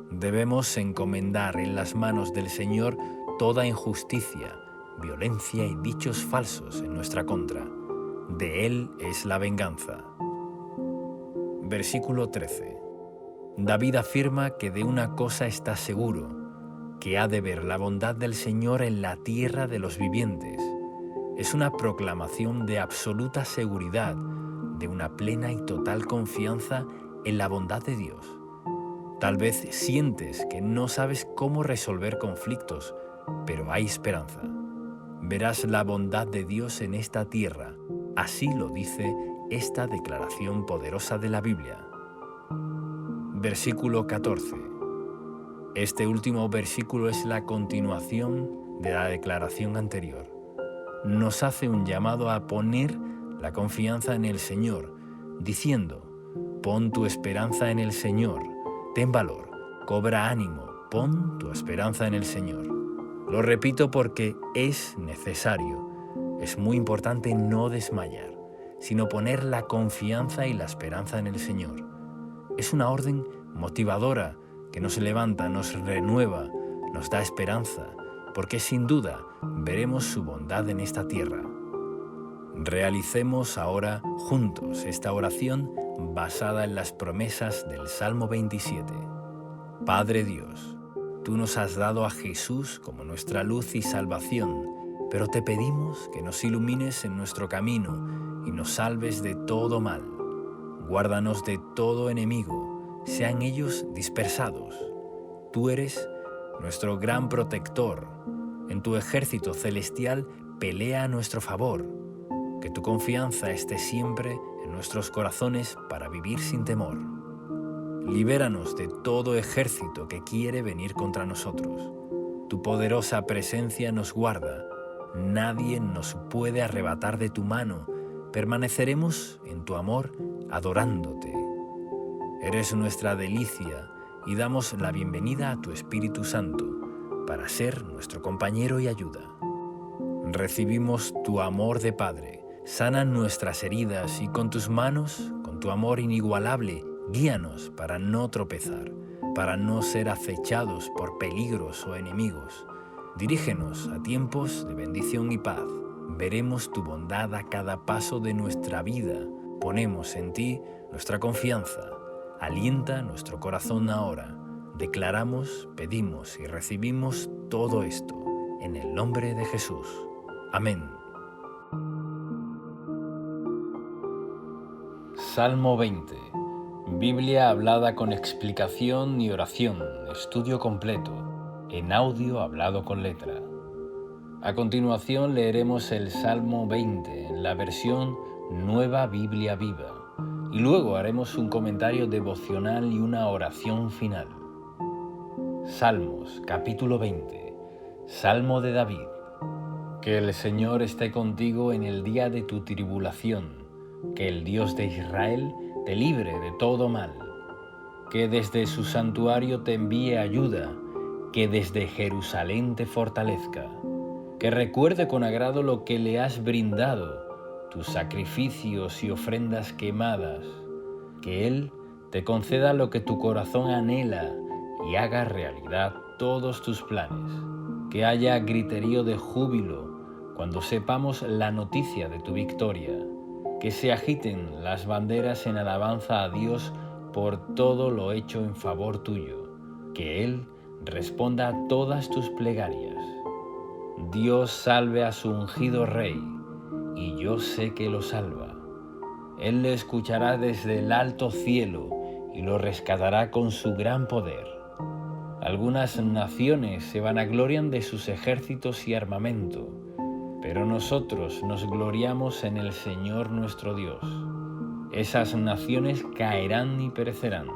Debemos encomendar en las manos del Señor toda injusticia, violencia y dichos falsos en nuestra contra. De Él es la venganza. Versículo 13. David afirma que de una cosa está seguro, que ha de ver la bondad del Señor en la tierra de los vivientes. Es una proclamación de absoluta seguridad, de una plena y total confianza en la bondad de Dios. Tal vez sientes que no sabes cómo resolver conflictos, pero hay esperanza. Verás la bondad de Dios en esta tierra. Así lo dice esta declaración poderosa de la Biblia. Versículo 14. Este último versículo es la continuación de la declaración anterior. Nos hace un llamado a poner la confianza en el Señor, diciendo: pon tu esperanza en el Señor, ten valor, cobra ánimo, pon tu esperanza en el Señor. Lo repito porque es necesario. Es muy importante no desmayar, sino poner la confianza y la esperanza en el Señor. Es una orden motivadora que nos levanta, nos renueva, nos da esperanza, porque sin duda veremos su bondad en esta tierra. Realicemos ahora juntos esta oración basada en las promesas del Salmo 27. Padre Dios, tú nos has dado a Jesús como nuestra luz y salvación, pero te pedimos que nos ilumines en nuestro camino y nos salves de todo mal. Guárdanos de todo enemigo, sean ellos dispersados. Tú eres nuestro gran protector. En tu ejército celestial pelea a nuestro favor. Que tu confianza esté siempre en nuestros corazones para vivir sin temor. Libéranos de todo ejército que quiere venir contra nosotros. Tu poderosa presencia nos guarda. Nadie nos puede arrebatar de tu mano. Permaneceremos en tu amor adorándote. Eres nuestra delicia y damos la bienvenida a tu Espíritu Santo para ser nuestro compañero y ayuda. Recibimos tu amor de Padre. Sana nuestras heridas y con tus manos, con tu amor inigualable, guíanos para no tropezar, para no ser acechados por peligros o enemigos. Dirígenos a tiempos de bendición y paz. Veremos tu bondad a cada paso de nuestra vida. Ponemos en ti nuestra confianza. Alienta nuestro corazón ahora. Declaramos, pedimos y recibimos todo esto en el nombre de Jesús. Amén. Salmo 20. Biblia hablada con explicación y oración, estudio completo, en audio hablado con letra. A continuación leeremos el Salmo 20 en la versión Nueva Biblia Viva y luego haremos un comentario devocional y una oración final. Salmos, capítulo 20. Salmo de David. Que el Señor esté contigo en el día de tu tribulación, que el Dios de Israel te libre de todo mal, que desde su santuario te envíe ayuda, que desde Jerusalén te fortalezca, que recuerde con agrado lo que le has brindado, tus sacrificios y ofrendas quemadas, que Él te conceda lo que tu corazón anhela y haga realidad todos tus planes, que haya griterío de júbilo cuando sepamos la noticia de tu victoria, que se agiten las banderas en alabanza a Dios por todo lo hecho en favor tuyo, que Él responda a todas tus plegarias. Dios salve a su ungido Rey, y yo sé que lo salva. Él le escuchará desde el alto cielo y lo rescatará con su gran poder. Algunas naciones se vanaglorian de sus ejércitos y armamento, pero nosotros nos gloriamos en el Señor nuestro Dios. Esas naciones caerán y perecerán.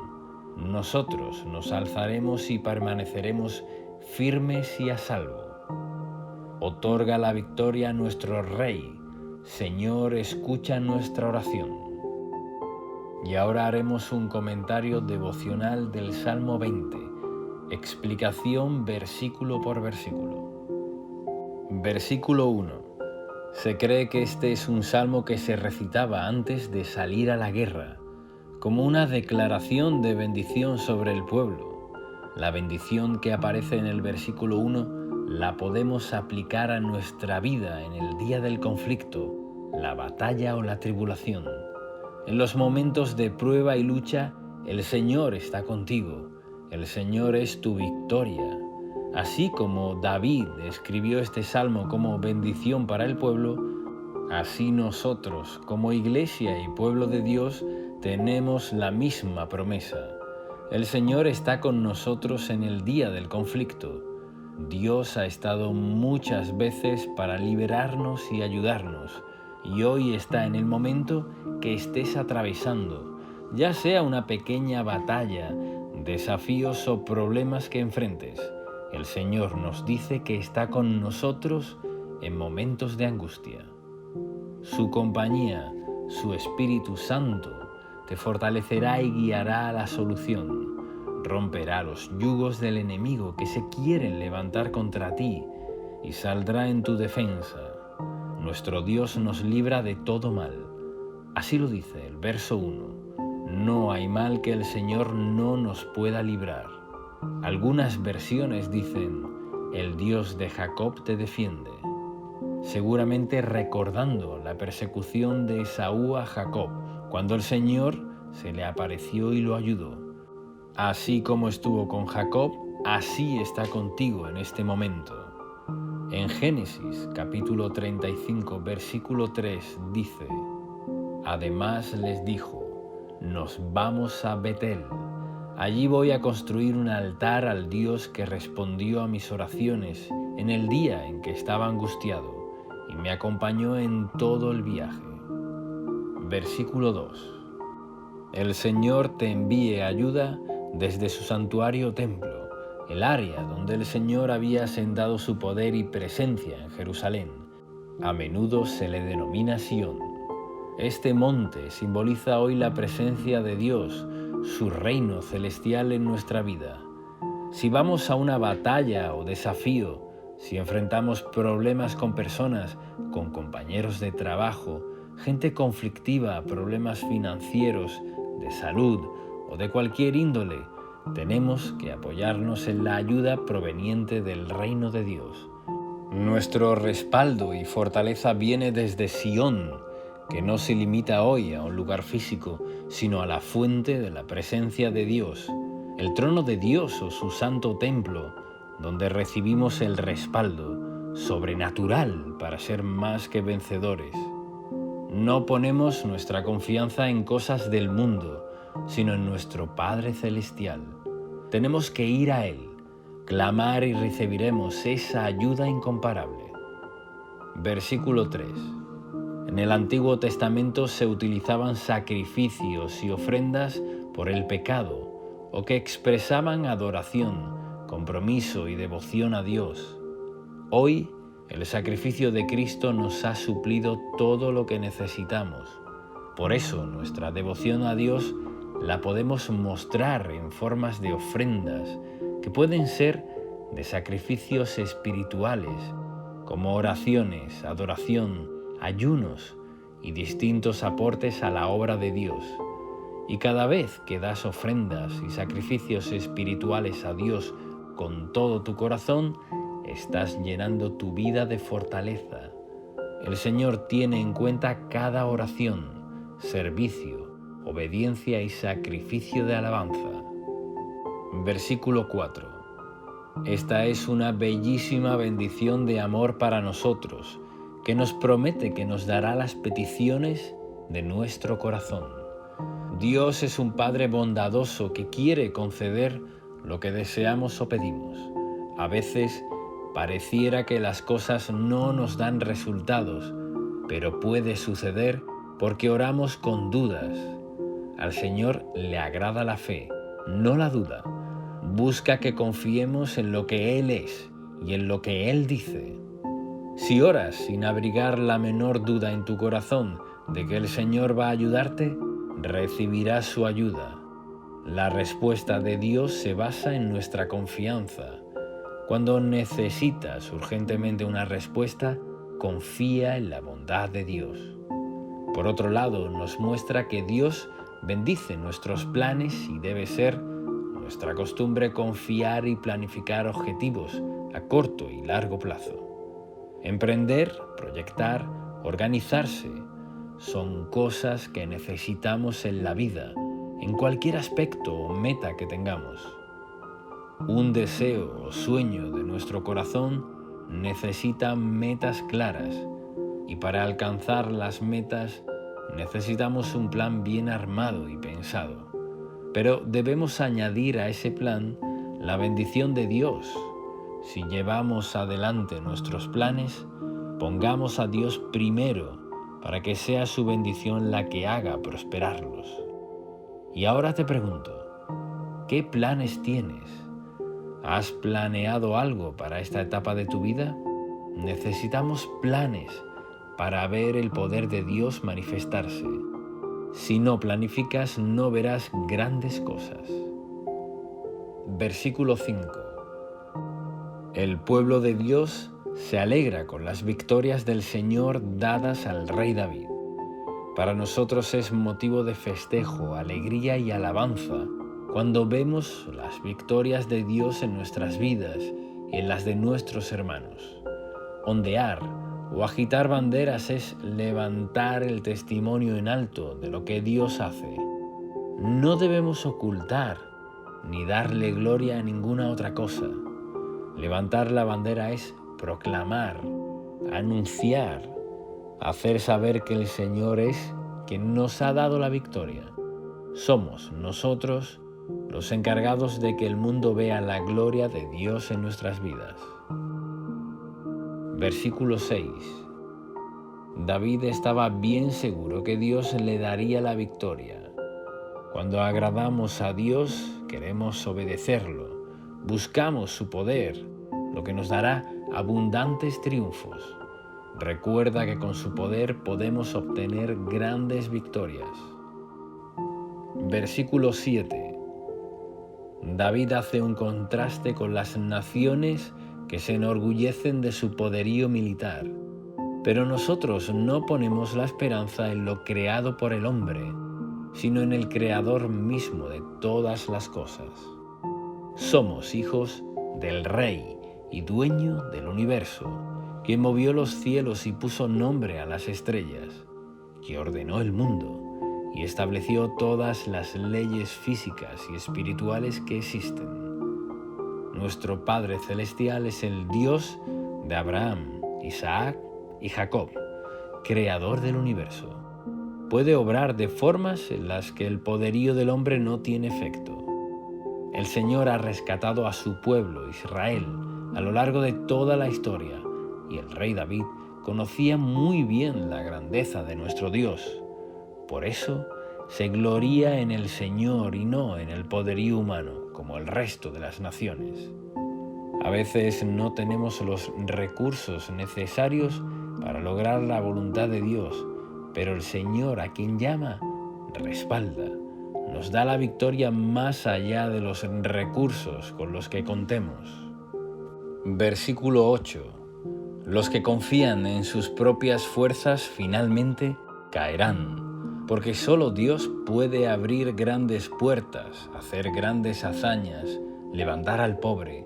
Nosotros nos alzaremos y permaneceremos firmes y a salvo. Otorga la victoria a nuestro Rey. Señor, escucha nuestra oración. Y ahora haremos un comentario devocional del Salmo 20, explicación versículo por versículo. Versículo 1. Se cree que este es un salmo que se recitaba antes de salir a la guerra, como una declaración de bendición sobre el pueblo. La bendición que aparece en el versículo 1 la podemos aplicar a nuestra vida en el día del conflicto, la batalla o la tribulación. En los momentos de prueba y lucha, el Señor está contigo. El Señor es tu victoria. Así como David escribió este salmo como bendición para el pueblo, así nosotros, como iglesia y pueblo de Dios, tenemos la misma promesa. El Señor está con nosotros en el día del conflicto. Dios ha estado muchas veces para liberarnos y ayudarnos, y hoy está en el momento que estés atravesando, ya sea una pequeña batalla, desafíos o problemas que enfrentes. El Señor nos dice que está con nosotros en momentos de angustia. Su compañía, su Espíritu Santo, te fortalecerá y guiará a la solución. Romperá los yugos del enemigo que se quieren levantar contra ti y saldrá en tu defensa. Nuestro Dios nos libra de todo mal. Así lo dice el verso 1. No hay mal que el Señor no nos pueda librar. Algunas versiones dicen, el Dios de Jacob te defiende, seguramente recordando la persecución de Esaú a Jacob, cuando el Señor se le apareció y lo ayudó. Así como estuvo con Jacob, así está contigo en este momento. En Génesis capítulo 35, versículo 3 dice, además les dijo, nos vamos a Betel. Allí voy a construir un altar al Dios que respondió a mis oraciones en el día en que estaba angustiado y me acompañó en todo el viaje. Versículo 2. El Señor te envíe ayuda desde su santuario templo, el área donde el Señor había sentado su poder y presencia en Jerusalén. A menudo se le denomina Sión. Este monte simboliza hoy la presencia de Dios, su reino celestial en nuestra vida. Si vamos a una batalla o desafío, si enfrentamos problemas con personas, con compañeros de trabajo, gente conflictiva, problemas financieros, de salud o de cualquier índole, tenemos que apoyarnos en la ayuda proveniente del reino de Dios. Nuestro respaldo y fortaleza viene desde Sión, que no se limita hoy a un lugar físico, sino a la fuente de la presencia de Dios, el trono de Dios o su santo templo, donde recibimos el respaldo sobrenatural para ser más que vencedores. No ponemos nuestra confianza en cosas del mundo, sino en nuestro Padre Celestial. Tenemos que ir a Él, clamar y recibiremos esa ayuda incomparable. Versículo 3. En el Antiguo Testamento se utilizaban sacrificios y ofrendas por el pecado, o que expresaban adoración, compromiso y devoción a Dios. Hoy, el sacrificio de Cristo nos ha suplido todo lo que necesitamos. Por eso, nuestra devoción a Dios la podemos mostrar en formas de ofrendas que pueden ser de sacrificios espirituales, como oraciones, adoración, ayunos y distintos aportes a la obra de Dios. Y cada vez que das ofrendas y sacrificios espirituales a Dios con todo tu corazón, estás llenando tu vida de fortaleza. El Señor tiene en cuenta cada oración, servicio, obediencia y sacrificio de alabanza. Versículo 4. Esta es una bellísima bendición de amor para nosotros, que nos promete que nos dará las peticiones de nuestro corazón. Dios es un Padre bondadoso que quiere conceder lo que deseamos o pedimos. A veces pareciera que las cosas no nos dan resultados, pero puede suceder porque oramos con dudas. Al Señor le agrada la fe, no la duda. Busca que confiemos en lo que Él es y en lo que Él dice. Si oras sin abrigar la menor duda en tu corazón de que el Señor va a ayudarte, recibirás su ayuda. La respuesta de Dios se basa en nuestra confianza. Cuando necesitas urgentemente una respuesta, confía en la bondad de Dios. Por otro lado, nos muestra que Dios bendice nuestros planes y debe ser nuestra costumbre confiar y planificar objetivos a corto y largo plazo. Emprender, proyectar, organizarse son cosas que necesitamos en la vida, en cualquier aspecto o meta que tengamos. Un deseo o sueño de nuestro corazón necesita metas claras, y para alcanzar las metas necesitamos un plan bien armado y pensado. Pero debemos añadir a ese plan la bendición de Dios. Si llevamos adelante nuestros planes, pongamos a Dios primero para que sea su bendición la que haga prosperarlos. Y ahora te pregunto, ¿qué planes tienes? ¿Has planeado algo para esta etapa de tu vida? Necesitamos planes para ver el poder de Dios manifestarse. Si no planificas, no verás grandes cosas. Versículo 5. El pueblo de Dios se alegra con las victorias del Señor dadas al rey David. Para nosotros es motivo de festejo, alegría y alabanza cuando vemos las victorias de Dios en nuestras vidas y en las de nuestros hermanos. Ondear o agitar banderas es levantar el testimonio en alto de lo que Dios hace. No debemos ocultar ni darle gloria a ninguna otra cosa. Levantar la bandera es proclamar, anunciar, hacer saber que el Señor es quien nos ha dado la victoria. Somos nosotros los encargados de que el mundo vea la gloria de Dios en nuestras vidas. Versículo 6. David estaba bien seguro que Dios le daría la victoria. Cuando agradamos a Dios, queremos obedecerlo, buscamos su poder, lo que nos dará abundantes triunfos. Recuerda que con su poder podemos obtener grandes victorias. Versículo 7. David hace un contraste con las naciones que se enorgullecen de su poderío militar. Pero nosotros no ponemos la esperanza en lo creado por el hombre, sino en el Creador mismo de todas las cosas. Somos hijos del Rey y dueño del universo, que movió los cielos y puso nombre a las estrellas, que ordenó el mundo y estableció todas las leyes físicas y espirituales que existen. Nuestro Padre Celestial es el Dios de Abraham, Isaac y Jacob, creador del universo. Puede obrar de formas en las que el poderío del hombre no tiene efecto. El Señor ha rescatado a su pueblo, Israel, a lo largo de toda la historia, y el rey David conocía muy bien la grandeza de nuestro Dios. Por eso se gloría en el Señor y no en el poderío humano, como el resto de las naciones. A veces no tenemos los recursos necesarios para lograr la voluntad de Dios, pero el Señor, a quien llama, respalda, nos da la victoria más allá de los recursos con los que contemos. Versículo 8. Los que confían en sus propias fuerzas finalmente caerán, porque solo Dios puede abrir grandes puertas, hacer grandes hazañas, levantar al pobre,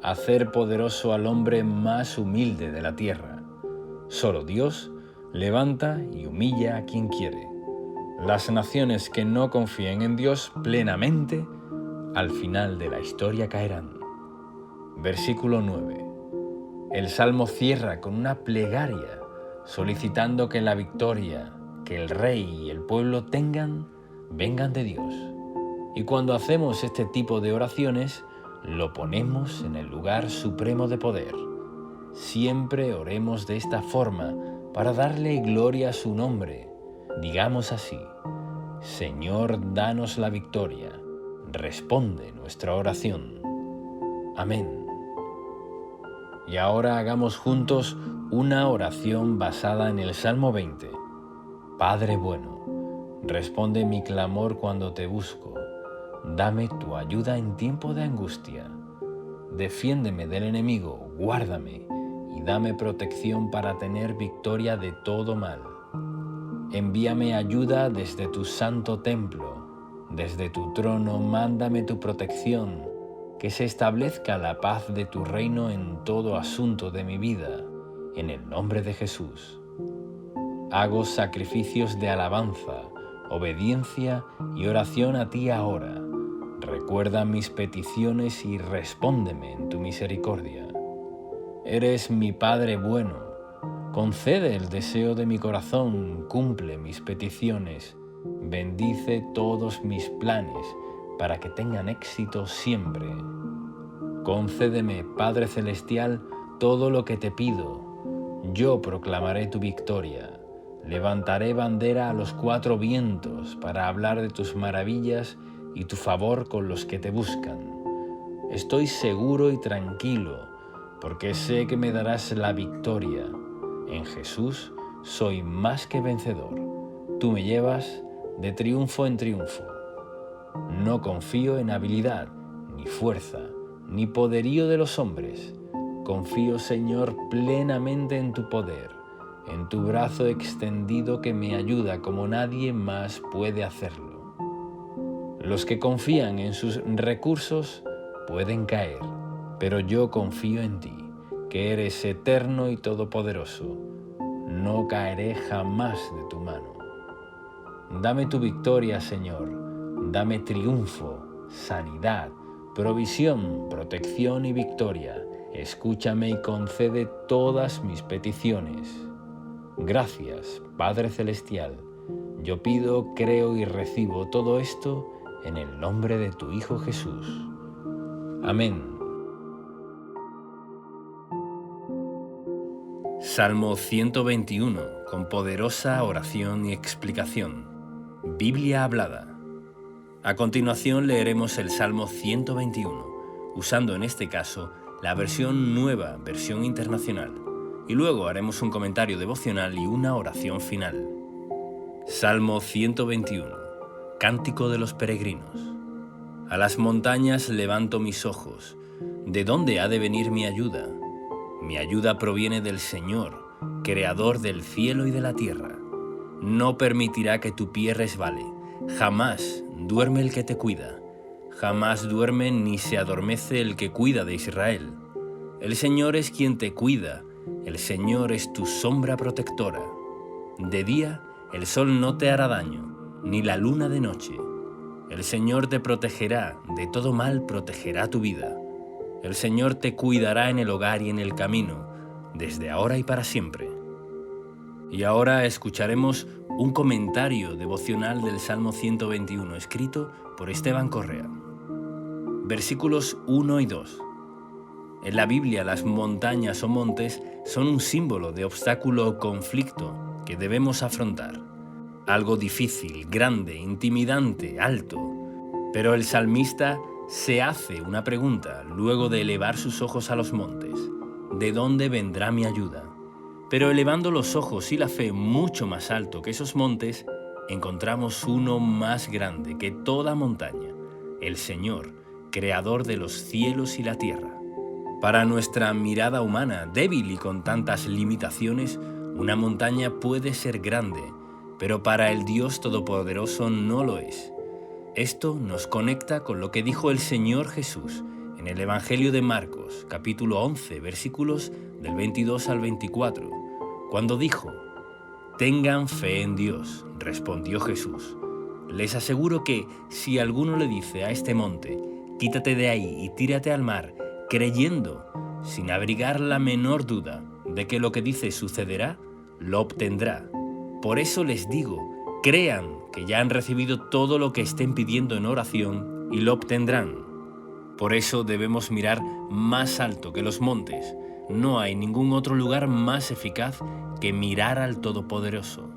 hacer poderoso al hombre más humilde de la tierra. Solo Dios levanta y humilla a quien quiere. Las naciones que no confíen en Dios plenamente, al final de la historia caerán. Versículo 9. El Salmo cierra con una plegaria, solicitando que la victoria que el rey y el pueblo vengan de Dios. Y cuando hacemos este tipo de oraciones, lo ponemos en el lugar supremo de poder. Siempre oremos de esta forma para darle gloria a su nombre. Digamos así: Señor, danos la victoria. Responde nuestra oración. Amén. Y ahora hagamos juntos una oración basada en el Salmo 20. Padre bueno, responde mi clamor cuando te busco. Dame tu ayuda en tiempo de angustia. Defiéndeme del enemigo, guárdame y dame protección para tener victoria de todo mal. Envíame ayuda desde tu santo templo. Desde tu trono mándame tu protección. Que se establezca la paz de tu reino en todo asunto de mi vida, en el nombre de Jesús. Hago sacrificios de alabanza, obediencia y oración a ti ahora. Recuerda mis peticiones y respóndeme en tu misericordia. Eres mi Padre bueno. Concede el deseo de mi corazón, cumple mis peticiones, bendice todos mis planes, para que tengan éxito siempre. Concédeme, Padre Celestial, todo lo que te pido. Yo proclamaré tu victoria. Levantaré bandera a los cuatro vientos para hablar de tus maravillas y tu favor con los que te buscan. Estoy seguro y tranquilo, porque sé que me darás la victoria. En Jesús soy más que vencedor. Tú me llevas de triunfo en triunfo. No confío en habilidad, ni fuerza, ni poderío de los hombres. Confío, Señor, plenamente en tu poder, en tu brazo extendido que me ayuda como nadie más puede hacerlo. Los que confían en sus recursos pueden caer, pero yo confío en ti, que eres eterno y todopoderoso. No caeré jamás de tu mano. Dame tu victoria, Señor. Dame triunfo, sanidad, provisión, protección y victoria. Escúchame y concede todas mis peticiones. Gracias, Padre Celestial. Yo pido, creo y recibo todo esto en el nombre de tu Hijo Jesús. Amén. Salmo 121, con poderosa oración y explicación. Biblia hablada. A continuación leeremos el Salmo 121, usando en este caso la versión nueva, versión internacional, y luego haremos un comentario devocional y una oración final. Salmo 121, Cántico de los Peregrinos. A las montañas levanto mis ojos. ¿De dónde ha de venir mi ayuda? Mi ayuda proviene del Señor, Creador del cielo y de la tierra. No permitirá que tu pie resbale. Jamás duerme el que te cuida. Jamás duerme ni se adormece el que cuida de Israel. El Señor es quien te cuida. El Señor es tu sombra protectora. De día el sol no te hará daño, ni la luna de noche. El Señor te protegerá, de todo mal protegerá tu vida. El Señor te cuidará en el hogar y en el camino, desde ahora y para siempre. Y ahora escucharemos un comentario devocional del Salmo 121, escrito por Esteban Correa. Versículos 1 y 2. En la Biblia, las montañas o montes son un símbolo de obstáculo o conflicto que debemos afrontar. Algo difícil, grande, intimidante, alto. Pero el salmista se hace una pregunta luego de elevar sus ojos a los montes. ¿De dónde vendrá mi ayuda? Pero elevando los ojos y la fe mucho más alto que esos montes, encontramos uno más grande que toda montaña, el Señor, Creador de los cielos y la tierra. Para nuestra mirada humana, débil y con tantas limitaciones, una montaña puede ser grande, pero para el Dios Todopoderoso no lo es. Esto nos conecta con lo que dijo el Señor Jesús en el Evangelio de Marcos, capítulo 11, versículos del 22 al 24, cuando dijo: «Tengan fe en Dios», respondió Jesús. «Les aseguro que si alguno le dice a este monte, quítate de ahí y tírate al mar, creyendo, sin abrigar la menor duda de que lo que dice sucederá, lo obtendrá. Por eso les digo, crean que ya han recibido todo lo que estén pidiendo en oración y lo obtendrán». Por eso debemos mirar más alto que los montes. No hay ningún otro lugar más eficaz que mirar al Todopoderoso.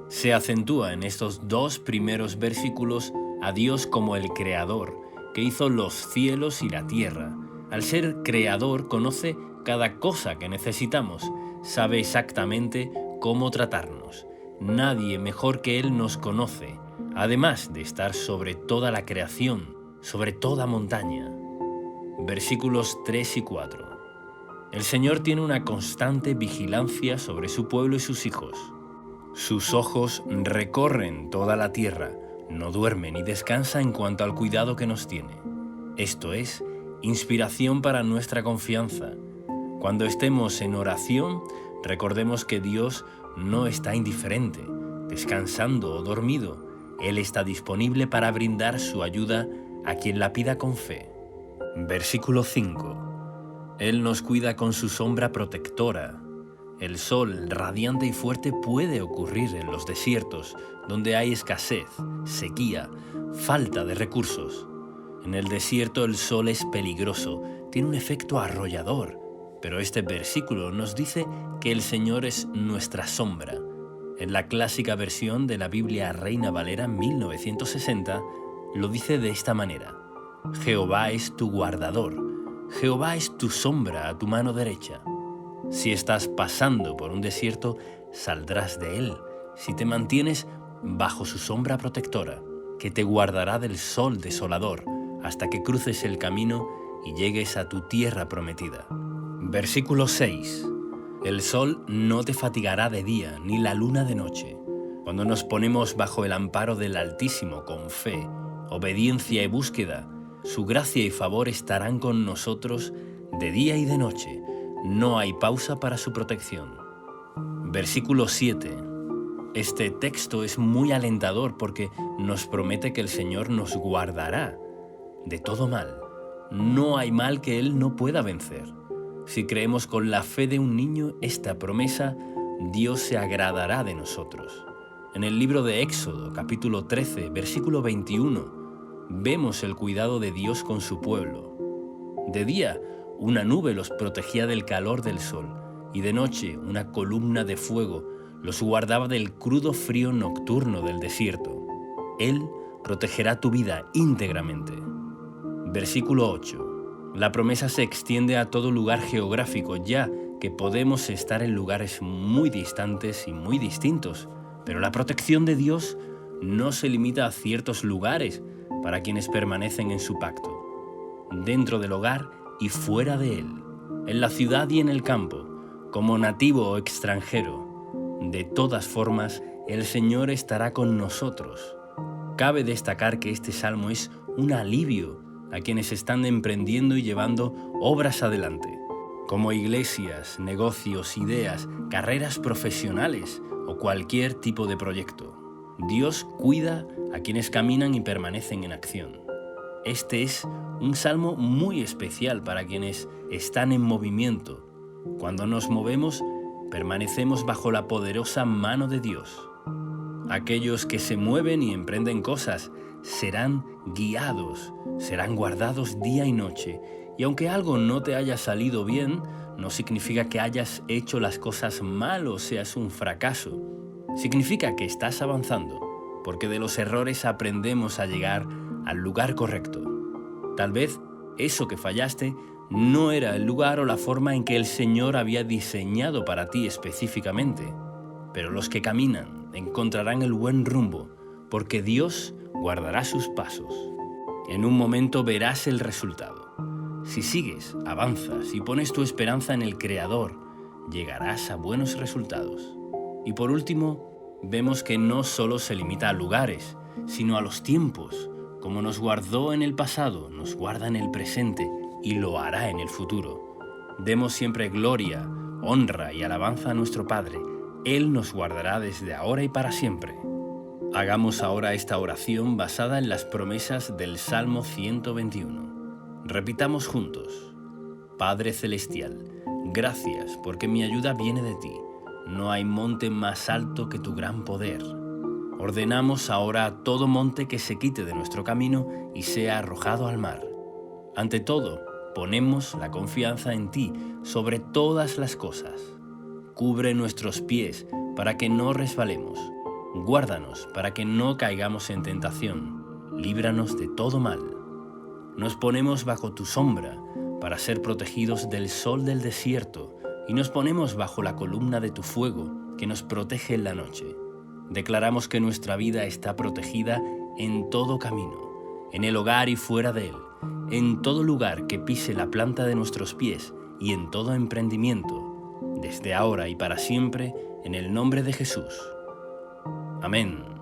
Se acentúa en estos dos primeros versículos a Dios como el Creador, que hizo los cielos y la tierra. Al ser Creador, conoce cada cosa que necesitamos, sabe exactamente cómo tratarnos. Nadie mejor que Él nos conoce, además de estar sobre toda la creación, sobre toda montaña. Versículos 3 y 4. El Señor tiene una constante vigilancia sobre su pueblo y sus hijos. Sus ojos recorren toda la tierra, no duerme ni descansa en cuanto al cuidado que nos tiene. Esto es inspiración para nuestra confianza. Cuando estemos en oración, recordemos que Dios no está indiferente, descansando o dormido. Él está disponible para brindar su ayuda a quien la pida con fe. Versículo 5. Él nos cuida con su sombra protectora. El sol radiante y fuerte puede ocurrir en los desiertos, donde hay escasez, sequía, falta de recursos. En el desierto el sol es peligroso, tiene un efecto arrollador, pero este versículo nos dice que el Señor es nuestra sombra. En la clásica versión de la Biblia Reina Valera 1960, lo dice de esta manera: Jehová es tu guardador, Jehová es tu sombra a tu mano derecha. Si estás pasando por un desierto, saldrás de él, si te mantienes bajo su sombra protectora, que te guardará del sol desolador, hasta que cruces el camino y llegues a tu tierra prometida. Versículo 6. El sol no te fatigará de día, ni la luna de noche. Cuando nos ponemos bajo el amparo del Altísimo con fe, obediencia y búsqueda, su gracia y favor estarán con nosotros de día y de noche. No hay pausa para su protección. Versículo 7. Este texto es muy alentador porque nos promete que el Señor nos guardará de todo mal. No hay mal que Él no pueda vencer. Si creemos con la fe de un niño esta promesa, Dios se agradará de nosotros. En el libro de Éxodo, capítulo 13, versículo 21, vemos el cuidado de Dios con su pueblo. De día, una nube los protegía del calor del sol, y de noche una columna de fuego los guardaba del crudo frío nocturno del desierto. Él protegerá tu vida íntegramente. Versículo 8. La promesa se extiende a todo lugar geográfico, ya que podemos estar en lugares muy distantes y muy distintos, pero la protección de Dios no se limita a ciertos lugares para quienes permanecen en su pacto. Dentro del hogar y fuera de él, en la ciudad y en el campo, como nativo o extranjero, de todas formas, el Señor estará con nosotros. Cabe destacar que este salmo es un alivio a quienes están emprendiendo y llevando obras adelante, como iglesias, negocios, ideas, carreras profesionales o cualquier tipo de proyecto. Dios cuida a quienes caminan y permanecen en acción. Este es un salmo muy especial para quienes están en movimiento. Cuando nos movemos, permanecemos bajo la poderosa mano de Dios. Aquellos que se mueven y emprenden cosas serán guiados, serán guardados día y noche. Y aunque algo no te haya salido bien, no significa que hayas hecho las cosas mal o seas un fracaso. Significa que estás avanzando, porque de los errores aprendemos a llegar al lugar correcto. Tal vez eso que fallaste no era el lugar o la forma en que el Señor había diseñado para ti específicamente, pero los que caminan encontrarán el buen rumbo, porque Dios guardará sus pasos. En un momento verás el resultado. Si sigues, avanzas y pones tu esperanza en el Creador, llegarás a buenos resultados. Y por último, vemos que no solo se limita a lugares, sino a los tiempos. Como nos guardó en el pasado, nos guarda en el presente y lo hará en el futuro. Demos siempre gloria, honra y alabanza a nuestro Padre. Él nos guardará desde ahora y para siempre. Hagamos ahora esta oración basada en las promesas del Salmo 121. Repitamos juntos. Padre Celestial, gracias porque mi ayuda viene de ti. No hay monte más alto que tu gran poder. Ordenamos ahora a todo monte que se quite de nuestro camino y sea arrojado al mar. Ante todo, ponemos la confianza en ti sobre todas las cosas. Cubre nuestros pies para que no resbalemos. Guárdanos para que no caigamos en tentación. Líbranos de todo mal. Nos ponemos bajo tu sombra para ser protegidos del sol del desierto y nos ponemos bajo la columna de tu fuego que nos protege en la noche. Declaramos que nuestra vida está protegida en todo camino, en el hogar y fuera de él, en todo lugar que pise la planta de nuestros pies y en todo emprendimiento, desde ahora y para siempre, en el nombre de Jesús. Amén.